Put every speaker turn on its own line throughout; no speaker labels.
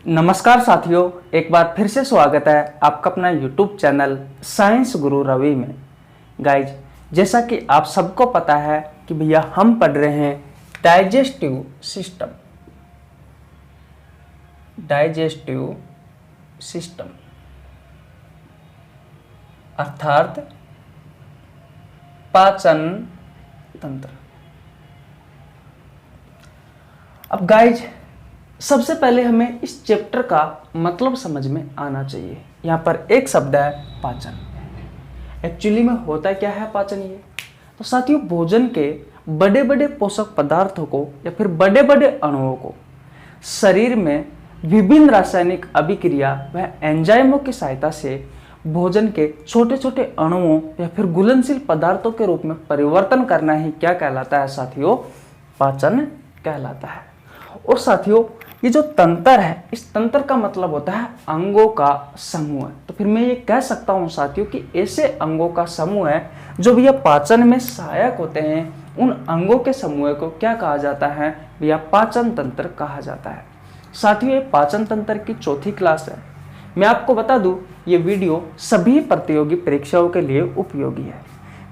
नमस्कार साथियों, एक बार फिर से स्वागत है आपका अपना YouTube चैनल साइंस गुरु रवि में। गाइज, जैसा कि आप सबको पता है कि भैया हम पढ़ रहे हैं डाइजेस्टिव सिस्टम अर्थात पाचन तंत्र। अब गाइज, सबसे पहले हमें इस चैप्टर का मतलब समझ में आना चाहिए। यहाँ पर एक शब्द है पाचन। एक्चुअली में होता क्या है पाचन? ये तो साथियों, भोजन के बड़े बड़े पोषक पदार्थों को या फिर बड़े बड़े अणुओं को शरीर में विभिन्न रासायनिक अभिक्रिया व एंजाइमों की सहायता से भोजन के छोटे छोटे अणुओं या फिर घुलनशील पदार्थों के रूप में परिवर्तन करना ही क्या कहलाता है साथियों? पाचन कहलाता है। और साथियों, ये जो तंत्र है, इस तंत्र का मतलब होता है अंगों का समूह। तो फिर मैं ये कह सकता हूँ साथियों कि ऐसे अंगों का समूह है जो भैया पाचन में सहायक होते हैं। उन अंगों के समूह को क्या कहा जाता है भैया? पाचन तंत्र कहा जाता है। साथियों, ये पाचन तंत्र की चौथी क्लास है। मैं आपको बता दूं, ये वीडियो सभी प्रतियोगी परीक्षाओं के लिए उपयोगी है।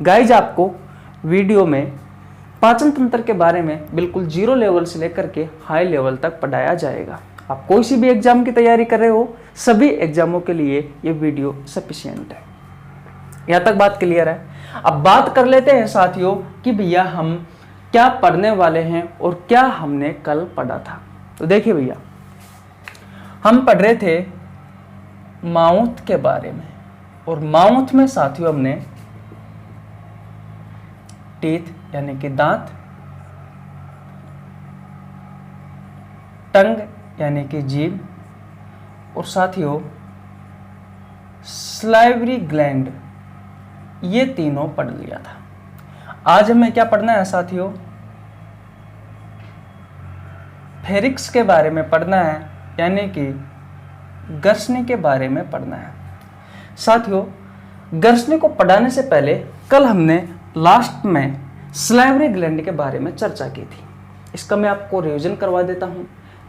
गाइज, आपको वीडियो में पाचन तंत्र के बारे में बिल्कुल 0 लेवल से लेकर के हाई लेवल तक पढ़ाया जाएगा। आप कोई सी भी एग्जाम की तैयारी कर रहे हो, सभी एग्जामों के लिए ये वीडियो सफिशिएंट है। यहाँ तक बात क्लियर है। अब बात कर लेते हैं साथियों कि भैया हम क्या पढ़ने वाले हैं और क्या हमने कल पढ़ा था। तो देखिए भैया, हम पढ़ रहे थे माउथ के बारे में, और माउथ में साथियों हमने टीथ यानी कि दांत, टंग यानी कि जीभ, और साथियों स्लाइवरी ग्लैंड, ये तीनों पढ़ लिया था। आज हमें क्या पढ़ना है साथियों? फेरिक्स के बारे में पढ़ना है, यानी कि गर्सनी के बारे में पढ़ना है। साथियों, गर्सनी को पढ़ाने से पहले कल हमने लास्ट में स्लाइवरी ग्लैंड के बारे में चर्चा की थी। इसका मैं आपको रिवीजन करवा देता हूं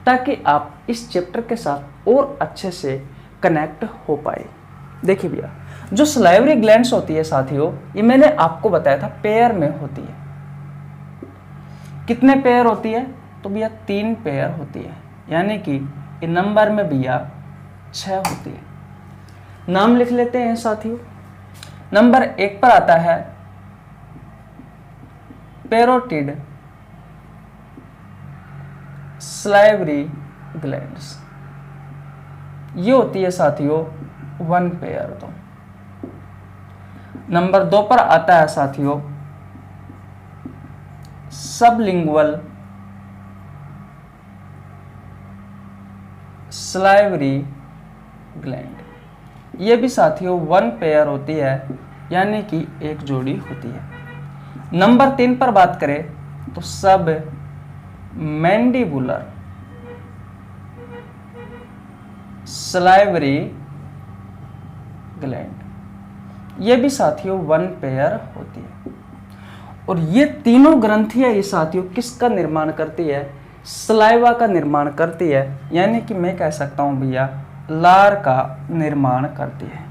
ताकि आप इस चैप्टर के साथ और अच्छे से कनेक्ट हो पाए। देखिए भैया, जो स्लाइवरी ग्लैंड्स होती है साथियों, ये मैंने आपको बताया था पेयर में होती है। कितने पेयर होती है? तो भैया 3 पेयर होती है, यानी कि इन नंबर में भैया 6 होती है। नाम लिख लेते हैं साथियों। नंबर 1 पर आता है पैरोटिड स्लाइवरी ग्लैंड्स। ये होती है साथियों 1 पेयर। तो नंबर 2 पर आता है साथियों सबलिंगुअल स्लाइवरी ग्लैंड। ये भी साथियों 1 पेयर होती है, यानी कि एक जोड़ी होती है। नंबर 3 पर बात करें तो सब मैंडिबुलर स्लाइवरी ग्लैंड, ये भी साथियों 1 पेयर होती है। और ये तीनों ग्रंथियां ये साथियों किसका निर्माण करती है? सलाइवा का निर्माण करती है, यानी कि मैं कह सकता हूं भैया लार का निर्माण करती है।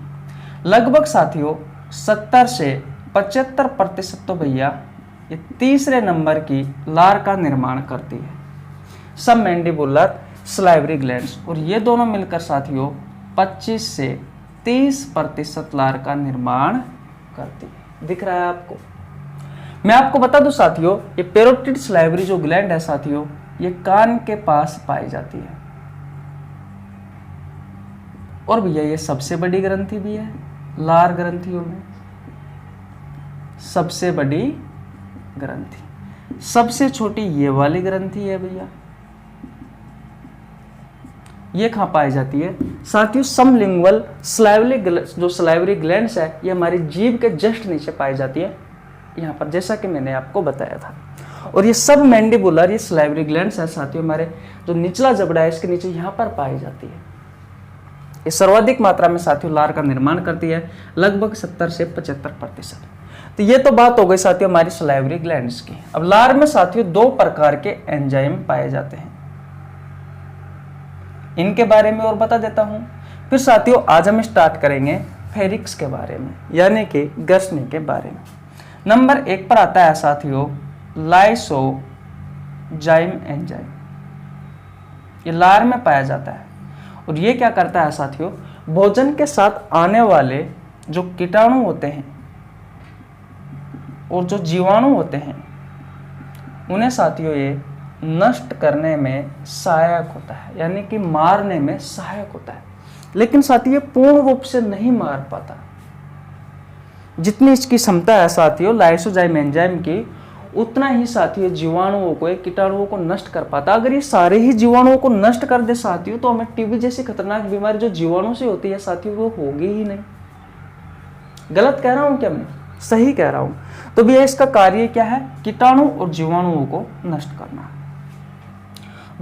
लगभग साथियों 70 से 75% तो भैया ये तीसरे नंबर की लार का निर्माण करती है, सब मैंडिबुलर स्लाइवरी ग्लैंड्स। और ये दोनों मिलकर साथियों 25 से 30% लार का निर्माण करती है। दिख रहा है आपको? मैं आपको बता दूं साथियों, ये पैरोटिड स्लाइवरी जो ग्लैंड है साथियों, ये कान के पास पाई जाती है। और भैया ये सबसे बड़ी ग्रंथि भी है लार ग्रंथियों में, सबसे बड़ी ग्रंथि। सबसे छोटी ये वाली ग्रंथि है भैया, ये कहां पाई जाती है साथियों? सबलिंगुअल जो स्लाइवरी ग्लैंड्स है, ये हमारी जीभ के जस्ट नीचे पाई जाती है, यहाँ पर, जैसा कि मैंने आपको बताया था। और ये सब मैंडिबुलर ये स्लाइवरी ग्लैंड्स है साथियों, हमारे जो निचला जबड़ा है इसके नीचे यहाँ पर पाई जाती है। ये सर्वाधिक मात्रा में साथियों लार का निर्माण करती है, लगभग 70 से 75%। तो ये तो बात हो गई साथियों हमारी सलाइवरी ग्लैंड्स की। अब लार में साथियों 2 प्रकार के एंजाइम पाए जाते हैं। इनके बारे में और बता देता हूँ। फिर साथियों आज हम स्टार्ट करेंगे फेरिक्स के बारे में, यानी कि घर्षण के बारे में। नंबर 1 पर आता है साथियों लाइसोजाइम एंजाइम। ये लार में पाया जाता है और ये क्या करता है साथियों, भोजन के साथ आने वाले जो कीटाणु होते हैं और जो जीवाणु होते हैं उन्हें साथियों ये नष्ट करने में सहायक होता है, यानी कि मारने में सहायक होता है। लेकिन साथियों ये पूर्ण रूप से नहीं मार पाता। जितनी इसकी क्षमता है साथियों लाइसोजाइम एंजाइम की, उतना ही साथियों जीवाणुओं को, कीटाणुओं को नष्ट कर पाता। अगर ये सारे ही जीवाणुओं को नष्ट कर दे साथियों, तो हमें टीबी जैसी खतरनाक बीमारी जो जीवाणु से होती है साथियों वो होगी ही नहीं। गलत कह रहा हूं क्या मैं? सही कह रहा हूं। तो भैया इसका कार्य क्या है? कीटाणु और जीवाणुओं को नष्ट करना।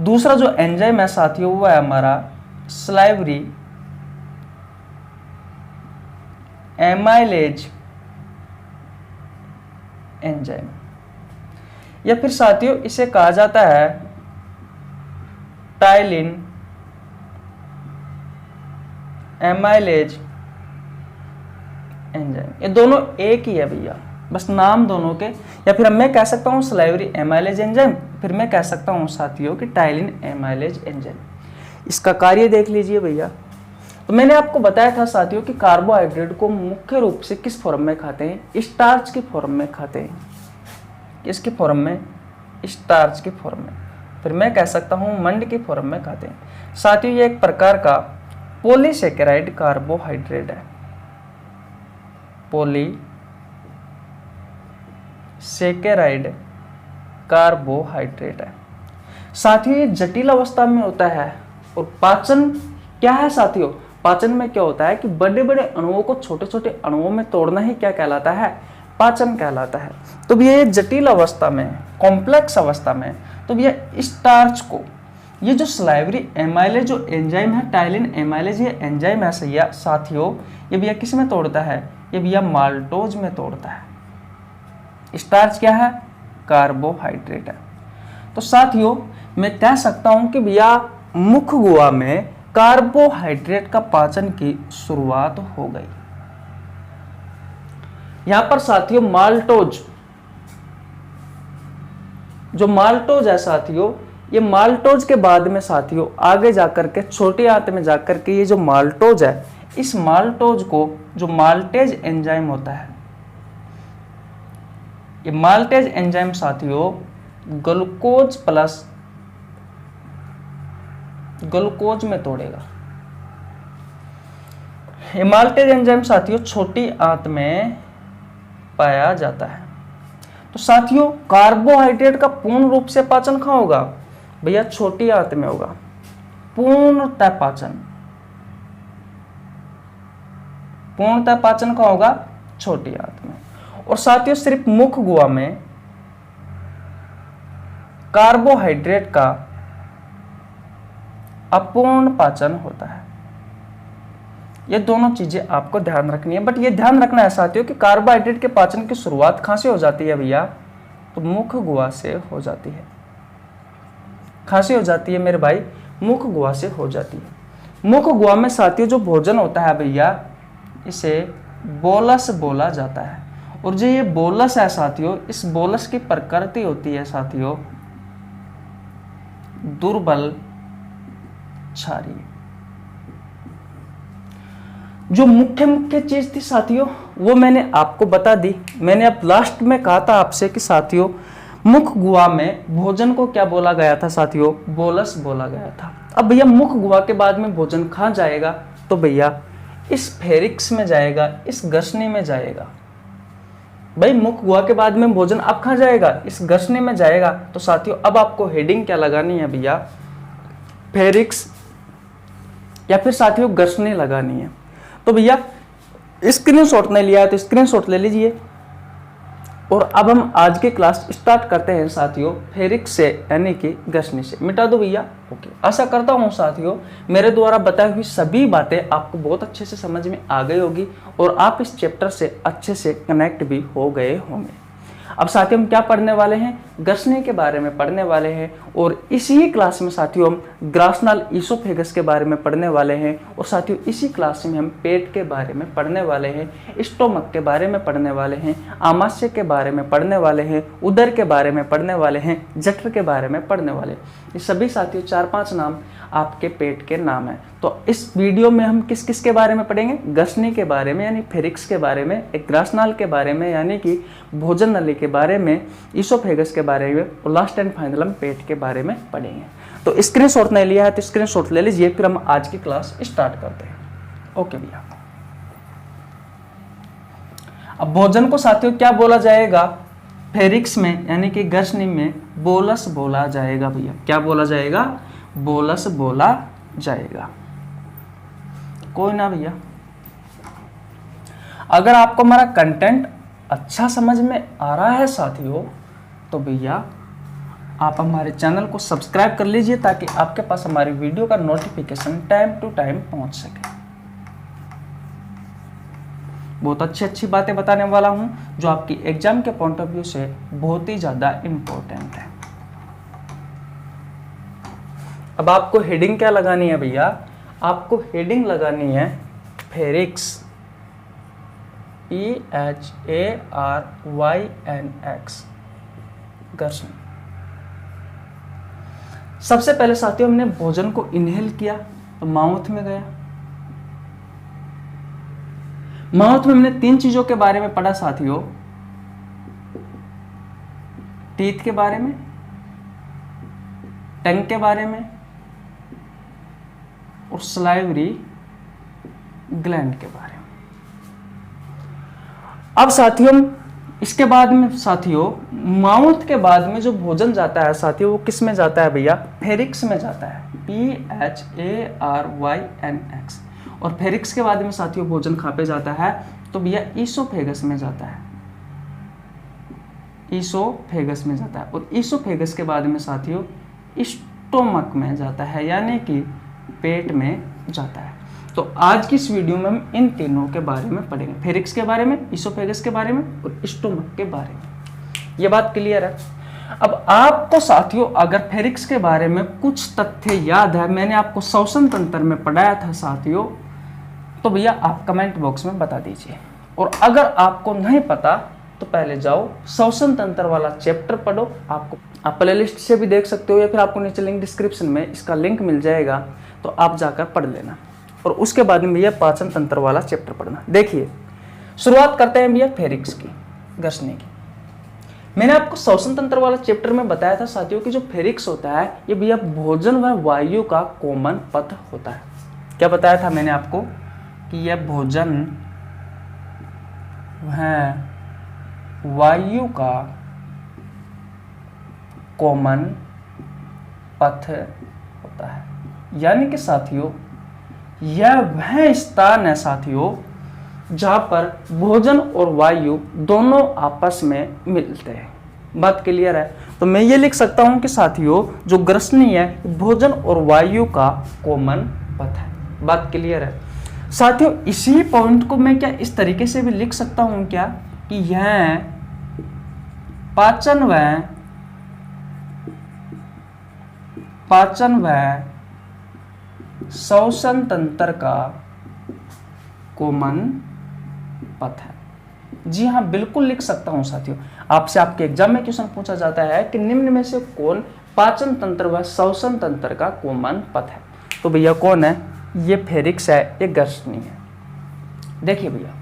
दूसरा जो एंजाइम है साथियों वो है हमारा सलाइवरी एमाइलेज एंजाइम, या फिर साथियों इसे कहा जाता है टाइलिन एमाइलेज एंजाइम। ये दोनों एक ही है भैया, बस नाम दोनों के, या फिर मैं कह सकता हूँ सलाइवरी एमाइलेज एंजाइम, फिर मैं कह सकता हूँ साथियों कि टाइलिन एमाइलेज एंजाइम। इसका कार्य देख लीजिए भैया। तो मैंने आपको बताया था साथियों कि कार्बोहाइड्रेट को मुख्य रूप से किस फॉर्म में खाते हैं? स्टार्च की फॉर्म में खाते हैं। किसकी फॉर्म में? स्टार्च की फॉर्म में। फिर मैं कह सकता हूँ मंड की फॉर्म में खाते हैं। साथियों ये एक प्रकार का पॉलीसेकेराइड कार्बोहाइड्रेट है। पॉलीसेकेराइड कार्बोहाइड्रेट है। साथियों ये जटिल अवस्था में होता है। और पाचन क्या है साथियों? पाचन में क्या होता है कि बड़े बड़े अणुओं को छोटे छोटे अणुओं में तोड़ना ही क्या कहलाता है? पाचन कहलाता है। तो भैया ये जटिल अवस्था में, कॉम्प्लेक्स अवस्था में, तो भैया स्टार्च को ये जो सलाइवरी एमाइलेज जो एंजाइम है, टाइलिन एमाइलेज ये एंजाइम है सैया साथियों, ये भैया किस में तोड़ता है? ये भैया माल्टोज में तोड़ता है। स्टार्च क्या है? कार्बोहाइड्रेट है। तो साथियों मैं कह सकता हूं कि भैया मुख गुहा में कार्बोहाइड्रेट का पाचन की शुरुआत हो गई। यहां पर साथियों माल्टोज, जो माल्टोज है साथियों, ये माल्टोज के बाद में साथियों आगे जाकर के छोटी आंत में जाकर के ये जो माल्टोज है, इस माल्टोज को जो माल्टेज एंजाइम होता है, ये माल्टेज एंजाइम साथियों ग्लूकोज प्लस ग्लूकोज में तोड़ेगा। ये माल्टेज एंजाइम साथियों छोटी आंत में पाया जाता है। तो साथियों कार्बोहाइड्रेट का पूर्ण रूप से पाचन कहां होगा? भैया छोटी आंत में होगा। पूर्णतः पाचन कहां होगा? छोटी आंत में। और साथियों सिर्फ मुख गुहा में कार्बोहाइड्रेट का अपूर्ण पाचन होता है। ये दोनों चीजें आपको ध्यान रखनी है। बट ये ध्यान रखना है साथियों कि कार्बोहाइड्रेट के पाचन की शुरुआत कहां से हो जाती है भैया? तो मुख गुहा से हो जाती है। कहां से हो जाती है मेरे भाई? मुख गुहा से हो जाती है। मुख गुहा में साथियों जो भोजन होता है भैया, इसे बोलस बोला जाता है। और जो ये बोलस है साथियों, इस बोलस की प्रकृति होती है साथियों दुर्बल क्षारीय। जो मुख्य चीज थी साथियों वो मैंने आपको बता दी। मैंने अब लास्ट में कहा था आपसे कि साथियों मुख गुहा में भोजन को क्या बोला गया था साथियों? बोलस बोला गया था। अब भैया मुख गुहा के बाद में भोजन कहां जाएगा? तो भैया इस फेरिक्स में जाएगा, इस घर्षणी में जाएगा। भाई मुख गुहा के बाद में भोजन अब कहां जाएगा? इस घर्षणी में जाएगा। तो साथियों अब आपको हेडिंग क्या लगानी है भैया? फेरिक्स या फिर साथियों घर्षणी लगानी है। तो भैया स्क्रीनशॉट नहीं लिया है तो स्क्रीनशॉट ले लीजिए। और अब हम आज की क्लास स्टार्ट करते हैं साथियों फेरिक्स से, यानी कि घर्षणी से। मिटा दो भैया। ओके, आशा करता हूँ साथियों मेरे द्वारा बताई हुई सभी बातें आपको बहुत अच्छे से समझ में आ गई होगी और आप इस चैप्टर से अच्छे से कनेक्ट भी हो गए होंगे। अब साथियों हम क्या पढ़ने वाले हैं, ग्रसनी के बारे में पढ़ने वाले हैं और इसी क्लास में साथियों हम ग्रासनल ईसोफेगस के बारे में पढ़ने वाले हैं और साथियों इसी क्लास में हम पेट के बारे में पढ़ने वाले हैं, स्टोमक के बारे में पढ़ने वाले हैं, आमाशय के बारे में पढ़ने वाले हैं, उदर के बारे में पढ़ने वाले हैं, जठर के बारे में पढ़ने वाले हैं। ये सभी साथियों 4-5 नाम आपके पेट के नाम है। तो इस वीडियो में हम किस किस के बारे में पढ़ेंगे, ग्रसनी के बारे में यानी फेरिक्स के बारे में, एक ग्रासनाल के बारे में यानी कि भोजन नली के बारे में, ईसोफेगस के बारे में और लास्ट एंड फाइनल हम पेट के बारे में पढ़ेंगे। तो स्क्रीनशॉट नहीं लिया है तो स्क्रीनशॉट ले लीजिए, फिर हम आज की क्लास स्टार्ट करते हैं। ओके भैया, अब भोजन को साथियों क्या बोला जाएगा, फेरिक्स में यानी कि ग्रसनी में बोलस बोला जाएगा भैया। क्या बोला जाएगा, बोलस बोला जाएगा। कोई ना भैया, अगर आपको हमारा कंटेंट अच्छा समझ में आ रहा है साथियों तो भैया आप हमारे चैनल को सब्सक्राइब कर लीजिए ताकि आपके पास हमारी वीडियो का नोटिफिकेशन टाइम टू टाइम पहुंच सके। बहुत अच्छी बातें बताने वाला हूं जो आपकी एग्जाम के पॉइंट ऑफ व्यू से बहुत ही ज्यादा इंपॉर्टेंट है। अब आपको हेडिंग क्या लगानी है भैया, आपको हेडिंग लगानी है फेरिक्स, PHARYNX, ग्रसनी। सबसे पहले साथियों हमने भोजन को इनहेल किया तो माउथ में गया। माउथ में हमने 3 चीजों के बारे में पढ़ा साथियों, टीथ के बारे में, टंग के बारे में और सलाइवरी ग्लैंड के बारे में। अब साथियों इसके बाद में साथियों माउथ के बाद में जो भोजन जाता है साथियों वो किस में जाता है भैया, फेरिक्स में जाता है, PHARYNX। और फेरिक्स के बाद में साथियों भोजन कहाँ पे जाता है तो भैया ईसोफेगस में जाता है, ईसोफेगस में जाता है। और ईसोफेगस के बाद में साथियों स्टोमक में जाता है यानी कि पेट में जाता है। तो आज की इस वीडियो में हम इन तीनों के बारे में पढ़ेंगे, फेरिक्स के बारे में, ईसोफेगस के बारे में और स्टोमक के बारे में। ये बात क्लियर है। अब आपको साथियों अगर फेरिक्स के बारे में कुछ तथ्य याद है, मैंने आपको श्वसन तंत्र में पढ़ाया था साथियों, तो भैया आप कमेंट बॉक्स में बता दीजिए। और अगर आपको नहीं पता तो पहले जाओ श्वसन तंत्र वाला चैप्टर पढ़ो, आपको आप प्लेलिस्ट से भी देख सकते हो या फिर आपको नीचे लिंक डिस्क्रिप्शन में इसका लिंक मिल जाएगा तो आप जाकर पढ़ लेना। और उसके बाद में भैया पाचन तंत्र वाला चैप्टर पढ़ना। देखिए शुरुआत करते हैं भैया फेरिक्स की, ग्रसनी की। मैंने आपको श्वसन तंत्र वाला चैप्टर में बताया था साथियों कि जो फेरिक्स होता है ये भैया भोजन व वायु का कॉमन पथ होता है। क्या बताया था मैंने आपको कि यह भोजन वह वायु का कॉमन पथ होता है, यानी कि साथियों यह वह स्थान है साथियों जहां पर भोजन और वायु दोनों आपस में मिलते हैं। बात क्लियर है। तो मैं ये लिख सकता हूं कि साथियों जो ग्रसनी है भोजन और वायु का कॉमन पथ है। बात क्लियर है साथियों। इसी पॉइंट को मैं क्या इस तरीके से भी लिख सकता हूं क्या कि यह पाचन व श्वसन तंत्र का कॉमन पथ है। जी हाँ बिल्कुल लिख सकता हूं साथियों। आपसे आपके एग्जाम में क्वेश्चन पूछा जाता है कि निम्न में से कौन पाचन तंत्र व श्वसन तंत्र का कॉमन पथ है, तो भैया कौन है, ये फेरिक्स है, ये ग्रसनी है। देखिए भैया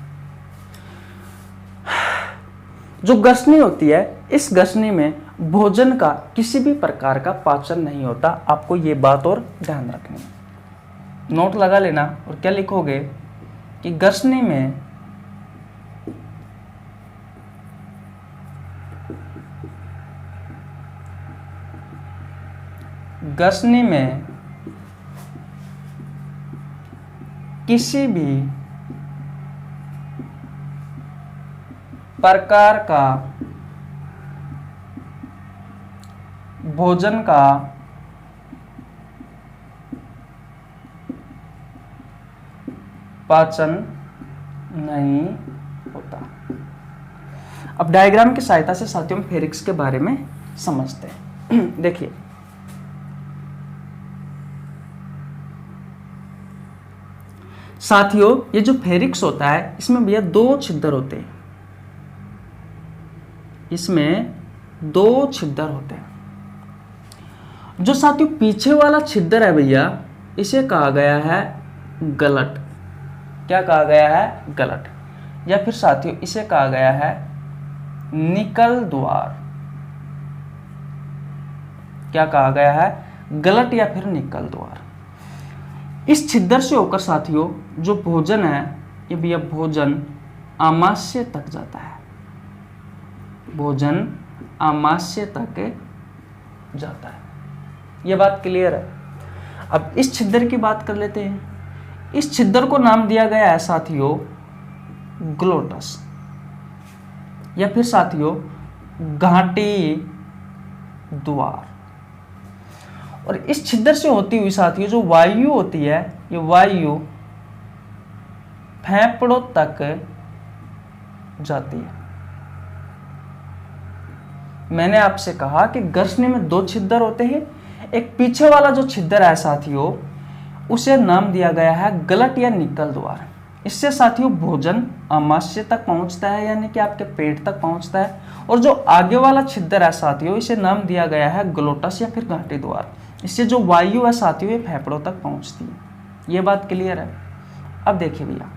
जो ग्रसनी होती है इस ग्रसनी में भोजन का किसी भी प्रकार का पाचन नहीं होता। आपको ये बात और ध्यान रखनी है, नोट लगा लेना। और क्या लिखोगे कि ग्रसनी में किसी भी प्रकार का भोजन का पाचन नहीं होता। अब डायग्राम की सहायता से साथियों फेरिक्स के बारे में समझते हैं। देखिए साथियों, ये जो फेरिक्स होता है इसमें भैया दो छिद्र होते हैं, इसमें दो छिद्र होते हैं। जो साथियों पीछे वाला छिद्र है भैया, इसे कहा गया है गलट। क्या कहा गया है? गलट। या फिर साथियों इसे कहा गया है निकल द्वार। क्या कहा गया है? गलट या फिर निकल द्वार। इस छिद्र से होकर साथियों जो भोजन है ये भैया भोजन आमाशय तक जाता है, भोजन आमाशय तक जाता है। ये बात क्लियर है। अब इस छिद्र की बात कर लेते हैं। इस छिद्र को नाम दिया गया है साथियों ग्लोटस, या फिर साथियों घाटी द्वार। और इस छिद्र से होती हुई साथियों जो वायु होती है, ये वायु फेफड़ों तक जाती है। मैंने आपसे कहा कि गर्सनी में दो छिद्र होते हैं। एक पीछे वाला जो छिद्र है साथियों उसे नाम दिया गया है गलट या निकल द्वार। इससे साथियों भोजन आमाशय तक पहुंचता है, यानी कि आपके पेट तक पहुंचता है। और जो आगे वाला छिद्र है साथियों इसे नाम दिया गया है ग्लोटस या फिर घाटी द्वार। इससे जो वायु है साथियों ये फेफड़ों तक पहुंचती है। ये बात क्लियर है। अब देखिए भैया,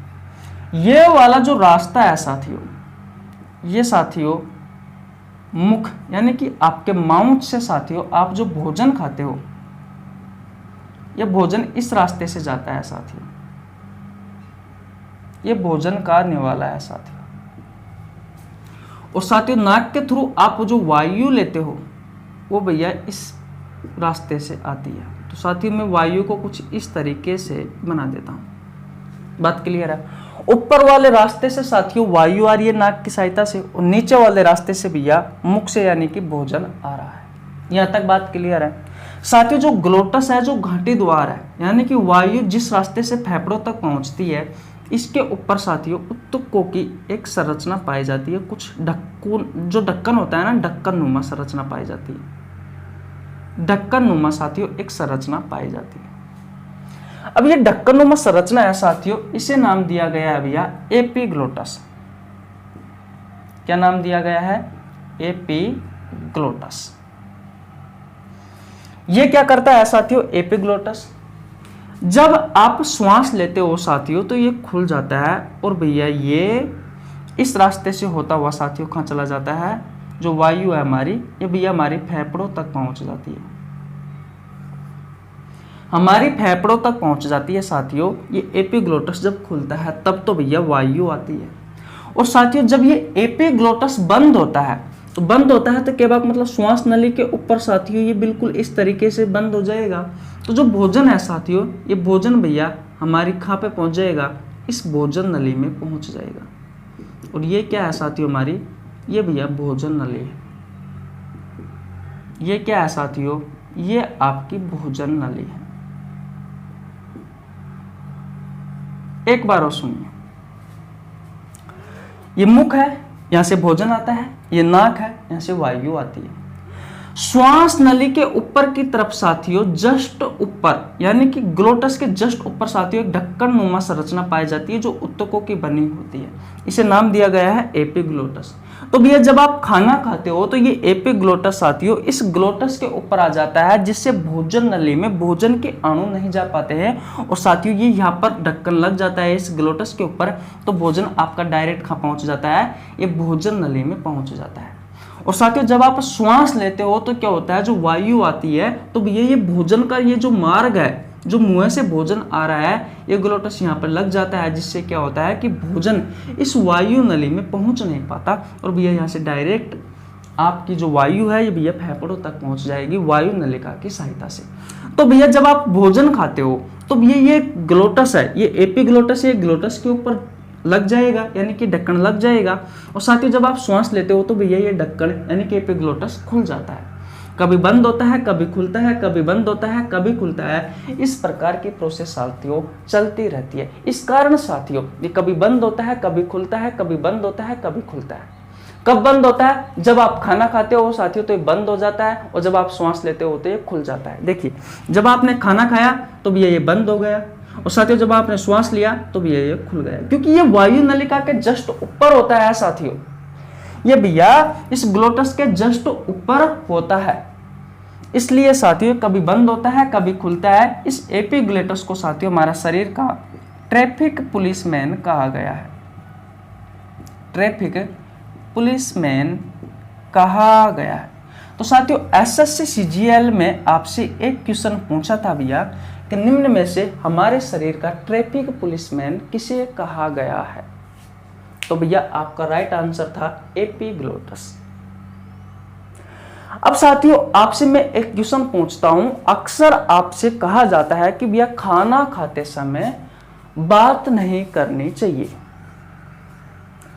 ये वाला जो रास्ता है साथियों, ये साथियों मुख यानी कि आपके माउथ से साथियों आप जो भोजन खाते हो, ये भोजन इस रास्ते से जाता है साथियों। ये भोजन करने वाला है साथियों। और साथियों नाक के थ्रू आप जो वायु लेते हो वो भैया इस रास्ते से आती है। तो साथियों मैं वायु को कुछ इस तरीके से बना देता हूं। बात क्लियर है। ऊपर वाले रास्ते से साथियों वायु आ रही है नाक की सहायता से, और नीचे वाले रास्ते से भैया मुख से यानी कि भोजन आ रहा है। यहां तक बात क्लियर है। साथियों जो ग्लोटस है, जो घाटी द्वार है, यानी कि वायु जिस रास्ते से फेफड़ों तक पहुंचती है, इसके ऊपर साथियों उत्तकों की एक संरचना पाई जाती है। कुछ ढक्कन, जो ढक्कन होता है ना, ढक्कन नुमा संरचना पाई जाती है। ढक्कन नुमा साथियों एक संरचना पाई जाती है। अब ये ढक्कन नुमा संरचना है साथियों, इसे नाम दिया गया है भैया एपीग्लोटस। क्या नाम दिया गया है? एपीग्लोटस। ये क्या करता है साथियों? एपीग्लोटस जब आप श्वास लेते हो साथियों तो ये खुल जाता है, और भैया ये इस रास्ते से होता हुआ साथियों कहाँ चला जाता है? जो वायु है हमारी, ये भैया हमारी फेफड़ों तक पहुंच जाती है। हमारी फेफड़ों तक पहुंच जाती है साथियों। ये एपीग्लोटस जब खुलता है तब तो भैया वायु आती है। और साथियों जब ये एपीग्लोटस बंद होता है, तो बंद होता है तो क्या बात मतलब श्वास नली के ऊपर साथियों ये बिल्कुल इस तरीके से बंद हो जाएगा। तो जो भोजन है साथियों, ये भोजन भैया हमारी कहाँ पे पहुंच जाएगा? इस भोजन नली में पहुंच जाएगा। और ये क्या है साथियों हमारी? ये भैया भोजन नली है। ये क्या है साथियों? ये आपकी भोजन नली है। एक बार और सुनिए, ये मुख है, यहां से भोजन आता है। ये नाक है, यहां से वायु आती है। श्वास नली के ऊपर की तरफ साथियों जस्ट ऊपर यानी कि ग्लोटस के जस्ट ऊपर साथियों एक ढक्कन नुमा संरचना पाई जाती है जो उत्तकों की बनी होती है। इसे नाम दिया गया है एपीग्लोटस। तो भैया जब आप खाना खाते हो तो ये एपीग्लोटस साथियों इस ग्लोटस के ऊपर आ जाता है, जिससे भोजन नली में भोजन के अणु नहीं जा पाते हैं। और साथियों ये यहाँ पर ढक्कन लग जाता है इस ग्लोटस के ऊपर, तो भोजन आपका डायरेक्ट कहाँ पहुंच जाता है? ये भोजन नली में पहुंच जाता है। और साथियों जब आप श्वास लेते हो तो क्या होता है? जो वायु आती है तो भैया ये भोजन का ये जो मार्ग है, जो मुंह से भोजन आ रहा है, ये ग्लोटस यहाँ पर लग जाता है, जिससे क्या होता है कि भोजन इस वायु नली में पहुंच नहीं पाता। और भैया यहाँ से डायरेक्ट आपकी जो वायु है ये भैया फेफड़ों तक पहुंच जाएगी वायु नलिका की सहायता से। तो भैया जब आप भोजन खाते हो तो भैया ये ग्लोटस है, ये एपीग्लोटस है, ग्लोटस के ऊपर लग जाएगा यानी कि ढक्कन लग जाएगा। और साथ ही जब आप श्वास लेते हो तो भैया ये ढक्कन यानी कि एपीग्लोटस खुल जाता है। कभी बंद होता है, कभी खुलता है, कभी बंद होता है, कभी खुलता है। इस प्रकार की प्रोसेस साथियों चलती रहती है। इस कारण साथियों ये कभी बंद होता है, कभी खुलता है, कभी बंद होता है, कभी खुलता है। कब बंद होता है? जब आप खाना खाते हो साथियों तो ये बंद हो जाता है, और जब आप श्वास लेते हो तो ये खुल जाता है। देखिए, जब आपने खाना खाया तो भी ये बंद हो गया, और साथियों जब आपने श्वास लिया तो भी ये खुल गया, क्योंकि ये वायु नलिका के जस्ट ऊपर होता है साथियों। ये भैया इस ग्लोटस के जस्ट ऊपर होता है, इसलिए साथियों कभी बंद होता है कभी खुलता है। इस एपिग्लोटस को साथियों हमारा शरीर का ट्रैफिक पुलिसमैन कहा गया है। ट्रैफिक पुलिसमैन कहा गया है। तो साथियों एसएससी सीजीएल में आपसे एक क्वेश्चन पूछा था भैया कि निम्न में से हमारे शरीर का ट्रैफिक पुलिसमैन किसे कहा गया है? तो भैया आपका राइट आंसर था एपिग्लोटस। अब साथियों आपसे मैं एक क्वेश्चन पूछता हूं। अक्सर आपसे कहा जाता है कि भैया खाना खाते समय बात नहीं करनी चाहिए,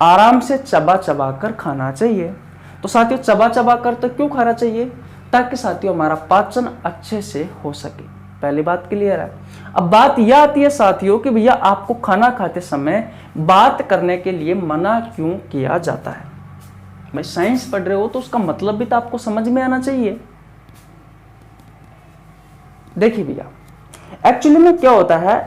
आराम से चबा चबा कर खाना चाहिए। तो साथियों चबा चबा कर तो क्यों खाना चाहिए? ताकि साथियों हमारा पाचन अच्छे से हो सके। पहली बात क्लियर है। अब बात यह आती है साथियों कि भैया आपको खाना खाते समय बात करने के लिए मना क्यों किया जाता है? भाई साइंस पढ़ रहे हो तो उसका मतलब भी तो आपको समझ में आना चाहिए। देखिए भैया, एक्चुअली में क्या होता है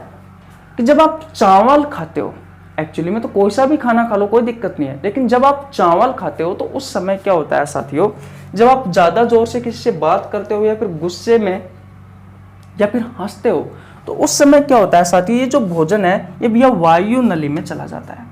कि जब आप चावल खाते हो, एक्चुअली में तो कोई सा भी खाना खा लो कोई दिक्कत नहीं है, लेकिन जब आप चावल खाते हो तो उस समय क्या होता है साथियों, जब आप ज्यादा जोर से किसी से बात करते हो या फिर गुस्से में या फिर हंसते हो तो उस समय क्या होता है साथियों, ये जो भोजन है ये भैया वायु नली में चला जाता है।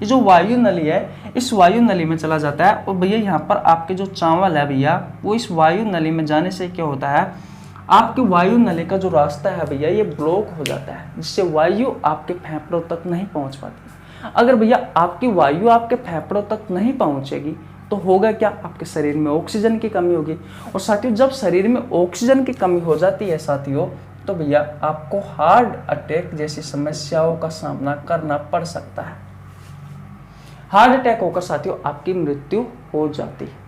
ये जो वायु नली है इस वायु नली में चला जाता है, और भैया यहाँ पर आपके जो चावल है भैया वो इस वायु नली में जाने से क्या होता है, आपके वायु नली का जो रास्ता है भैया ये ब्लॉक हो जाता है, जिससे वायु आपके फेफड़ों तक नहीं पहुंच पाती। अगर भैया आपकी वायु आपके फेफड़ों तक नहीं पहुंचेगी तो होगा क्या, आपके शरीर में ऑक्सीजन की कमी होगी, और साथियों जब शरीर में ऑक्सीजन की कमी हो जाती है साथियों तो भैया आपको हार्ट अटैक जैसी समस्याओं का सामना करना पड़ सकता है। हार्ट अटैक होकर साथियों आपकी मृत्यु हो जाती है।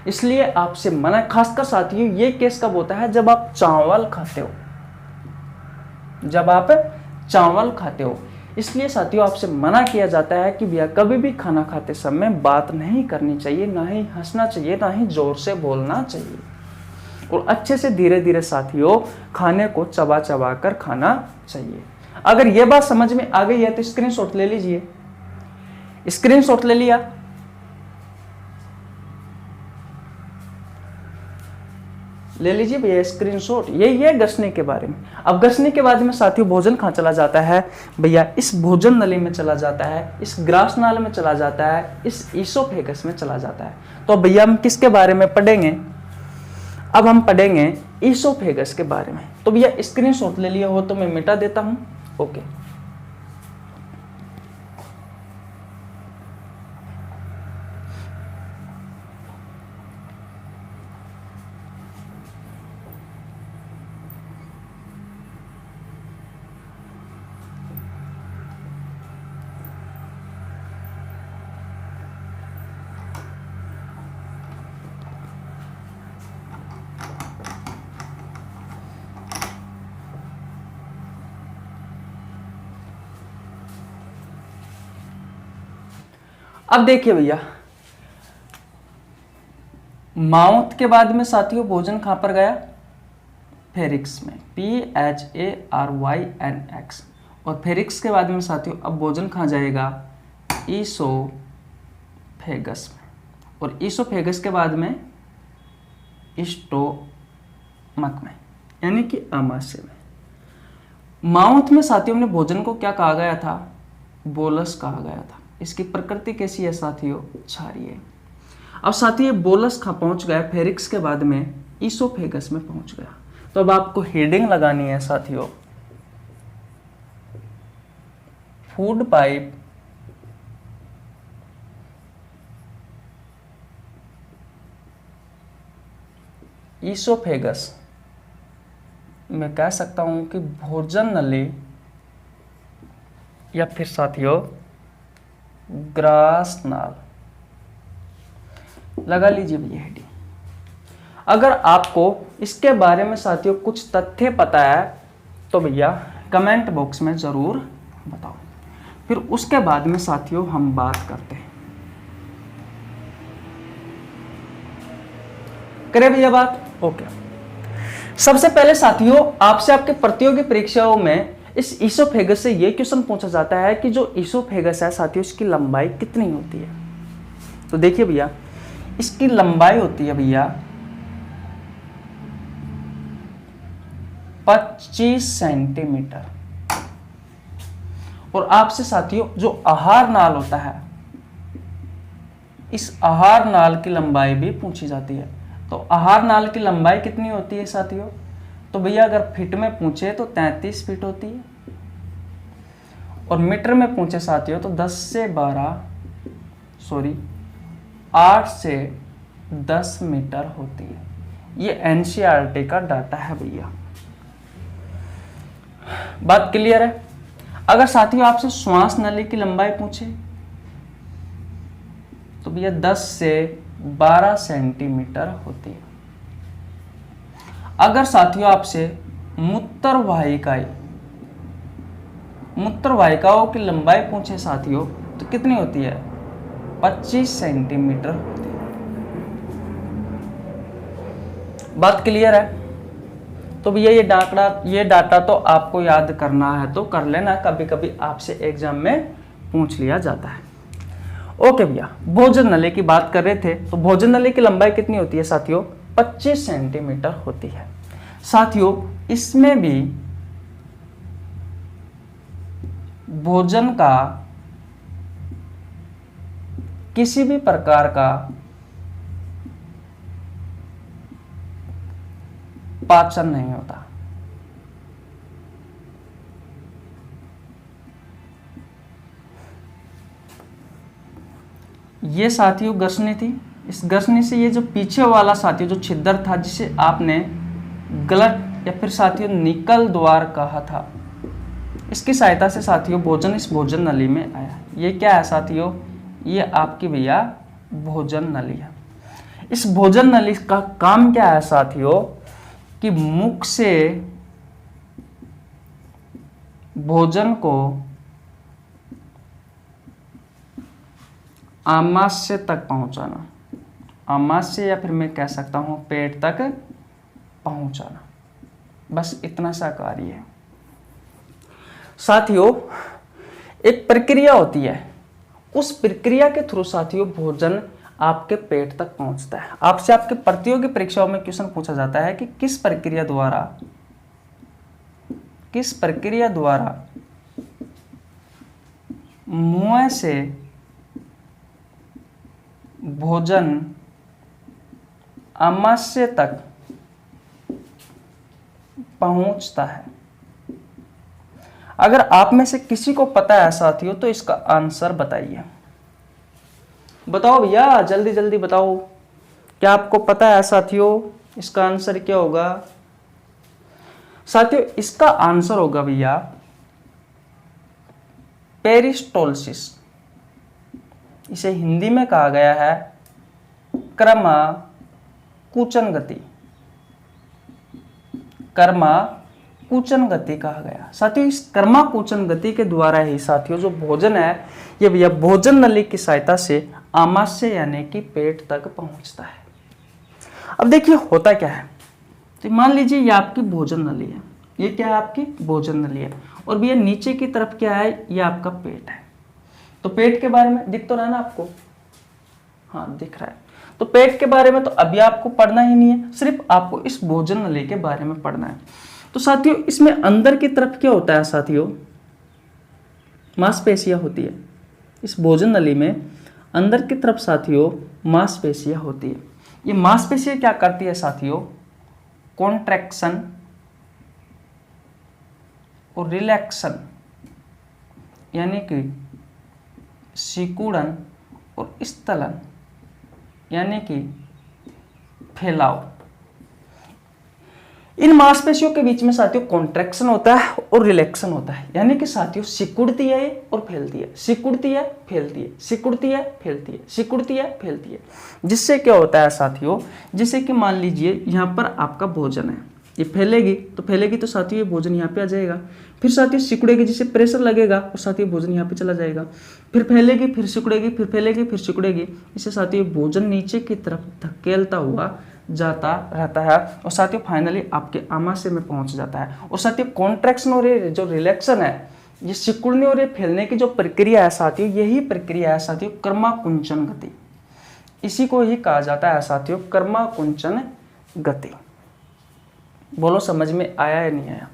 इसलिए आपसे मना, खासकर साथियों ये केस कब होता है, जब आप चावल खाते हो, जब आप चावल खाते हो। इसलिए साथियों आपसे मना किया जाता है कि भैया कभी भी खाना खाते समय बात नहीं करनी चाहिए, ना ही हंसना चाहिए, ना ही जोर से बोलना चाहिए, और अच्छे से धीरे धीरे साथियों खाने को चबा चबा कर खाना चाहिए। अगर ये बात समझ में आ गई है तो स्क्रीनशॉट ले लीजिए। स्क्रीनशॉट ले लिया? ले लीजिए भैया स्क्रीनशॉट। यही है घसने के बारे में। अब घसने के बाद में साथियों भोजन कहाँ चला जाता है भैया, इस भोजन नली में चला जाता है, इस ग्रास नाल में चला जाता है, इस ईसोफेगस में चला जाता है। तो भैया हम किसके बारे में पढ़ेंगे? अब हम पढ़ेंगे ईसोफेगस के बारे में। तो भैया स्क्रीनशॉट ले लिया हो तो मैं मिटा देता हूं। ओके, अब देखिए भैया, माउथ के बाद में साथियों भोजन कहां पर गया? फेरिक्स में, PHARYNX। और फेरिक्स के बाद में साथियों अब भोजन कहां जाएगा? ईसोफेगस में, और ईसोफेगस के बाद में स्टोमक में, यानी कि आमाशय में। माउथ में साथियों ने भोजन को क्या कहा गया था? बोलस कहा गया था। इसकी प्रकृति कैसी है साथियों? क्षारीय। अब साथियों बोलस कहाँ पहुंच गया? फेरिक्स के बाद में ईसोफेगस में पहुंच गया। तो अब आपको हेडिंग लगानी है साथियों, फूड पाइप ईसोफेगस मैं कह सकता हूं कि भोजन नली, या फिर साथियों ग्रास नाल। लगा लीजिए भैया हेडिंग। अगर आपको इसके बारे में साथियों कुछ तथ्य पता है तो भैया कमेंट बॉक्स में जरूर बताओ, फिर उसके बाद में साथियों हम बात करते हैं। करें भैया बात? ओके। सबसे पहले साथियों आपसे आपके प्रतियोगी परीक्षाओं में इस ईसोफेगस से ये क्वेश्चन पूछा जाता है कि जो ईसोफेगस है साथियों इसकी लंबाई कितनी होती है। तो देखिए भैया इसकी लंबाई होती है भैया 25 सेंटीमीटर। और आपसे साथियों जो आहार नाल होता है इस आहार नाल की लंबाई भी पूछी जाती है। तो आहार नाल की लंबाई कितनी होती है साथियों? तो भैया अगर फीट में पूछे तो 33 फीट होती है और मीटर में पूछे साथियों तो 8 से 10 मीटर होती है। ये एनसीईआरटी का डाटा है भैया। बात क्लियर है? अगर साथियों आपसे श्वास नली की लंबाई पूछे तो भैया 10 से 12 सेंटीमीटर होती है। अगर साथियों आपसे मूत्र वाहिकाओं की लंबाई पूछे साथियों तो कितनी होती है? 25 सेंटीमीटर होती है। बात क्लियर है? तो भैया ये डाटा तो आपको याद करना है तो कर लेना, कभी कभी आपसे एग्जाम में पूछ लिया जाता है। ओके भैया, भोजन नली की बात कर रहे थे तो भोजन नली की लंबाई कितनी होती है साथियों? 25 सेंटीमीटर होती है। साथियों इसमें भी भोजन का किसी भी प्रकार का पाचन नहीं होता। ये साथियों गसनी थी। इस गसनी से ये जो पीछे वाला साथियों जो छिद्र था जिसे आपने गलत या फिर साथियों निकल द्वार कहा था, इसकी सहायता से साथियों भोजन इस भोजन नली में आया। ये क्या है साथियों? ये आपकी भैया भोजन नली है। इस भोजन नली का काम क्या है साथियों कि मुख से भोजन को आमाशय तक पहुंचाना, आमाशय या फिर मैं कह सकता हूं पेट तक पहुंचाना, बस इतना सा कार्य है। साथियों एक प्रक्रिया होती है, उस प्रक्रिया के थ्रू साथियों भोजन आपके पेट तक पहुंचता है। आपसे आपके प्रतियोगी परीक्षाओं में क्वेश्चन पूछा जाता है कि किस प्रक्रिया द्वारा मुंह से भोजन आमाशय तक पहुंचता है। अगर आप में से किसी को पता है साथियों तो इसका आंसर बताइए। बताओ भैया, जल्दी जल्दी बताओ, क्या आपको पता है साथियों इसका आंसर क्या होगा? साथियों इसका आंसर होगा भैया पेरिस्टोलसिस। इसे हिंदी में कहा गया है क्रमाकुचन गति। कर्माकुचन गति कहा गया। साथियों इस कर्माकुचन गति के द्वारा ही साथियों जो भोजन है ये भैया भोजन नली की सहायता से आमाशय यानी कि पेट तक पहुंचता है। अब देखिए होता क्या है, तो मान लीजिए ये आपकी भोजन नली है, ये क्या है आपकी भोजन नली है, और भैया नीचे की तरफ क्या है, ये आपका पेट है। तो पेट के बारे में दिख तो रहा है ना आपको? हाँ दिख रहा है। तो पेट के बारे में तो अभी आपको पढ़ना ही नहीं है, सिर्फ आपको इस भोजन नली के बारे में पढ़ना है। तो साथियों इसमें अंदर की तरफ क्या होता है साथियों? मांसपेशियां होती है। इस भोजन नली में अंदर की तरफ साथियों मांसपेशियां होती है। ये मांसपेशियां क्या करती है साथियों? कॉन्ट्रैक्शन और रिलैक्शन यानी कि सिकुड़न और स्थलन यानी कि फैलाव। इन मांसपेशियों के बीच में साथियों कॉन्ट्रैक्शन होता है और रिलैक्शन होता है, यानी कि साथियों सिकुड़ती है और फैलती है, सिकुड़ती है फैलती है, सिकुड़ती है फैलती है, सिकुड़ती है फैलती है। जिससे क्या होता है साथियों, जैसे कि मान लीजिए यहाँ पर आपका भोजन है, ये फैलेगी तो साथियों ये भोजन यहाँ पे आ जाएगा, फिर साथियों सिकुड़ेगी, जिससे प्रेशर लगेगा और साथियों भोजन यहाँ पे चला जाएगा, फिर फैलेगी, फिर सिकुड़ेगी, फिर फैलेगी, फिर सिकुड़ेगी। इससे साथियों भोजन नीचे की तरफ धकेलता हुआ जाता रहता है और साथियों फाइनली आपके आमाशय में पहुंच जाता है। और साथियों कॉन्ट्रैक्शन और ये जो रिलैक्सन है, ये सिकुड़ने और ये फैलने की जो प्रक्रिया है साथियों, यही प्रक्रिया है साथियों कर्माकुंचन गति। इसी को ही कहा जाता है साथियों कर्माकुंचन गति। बोलो समझ में आया या नहीं आया?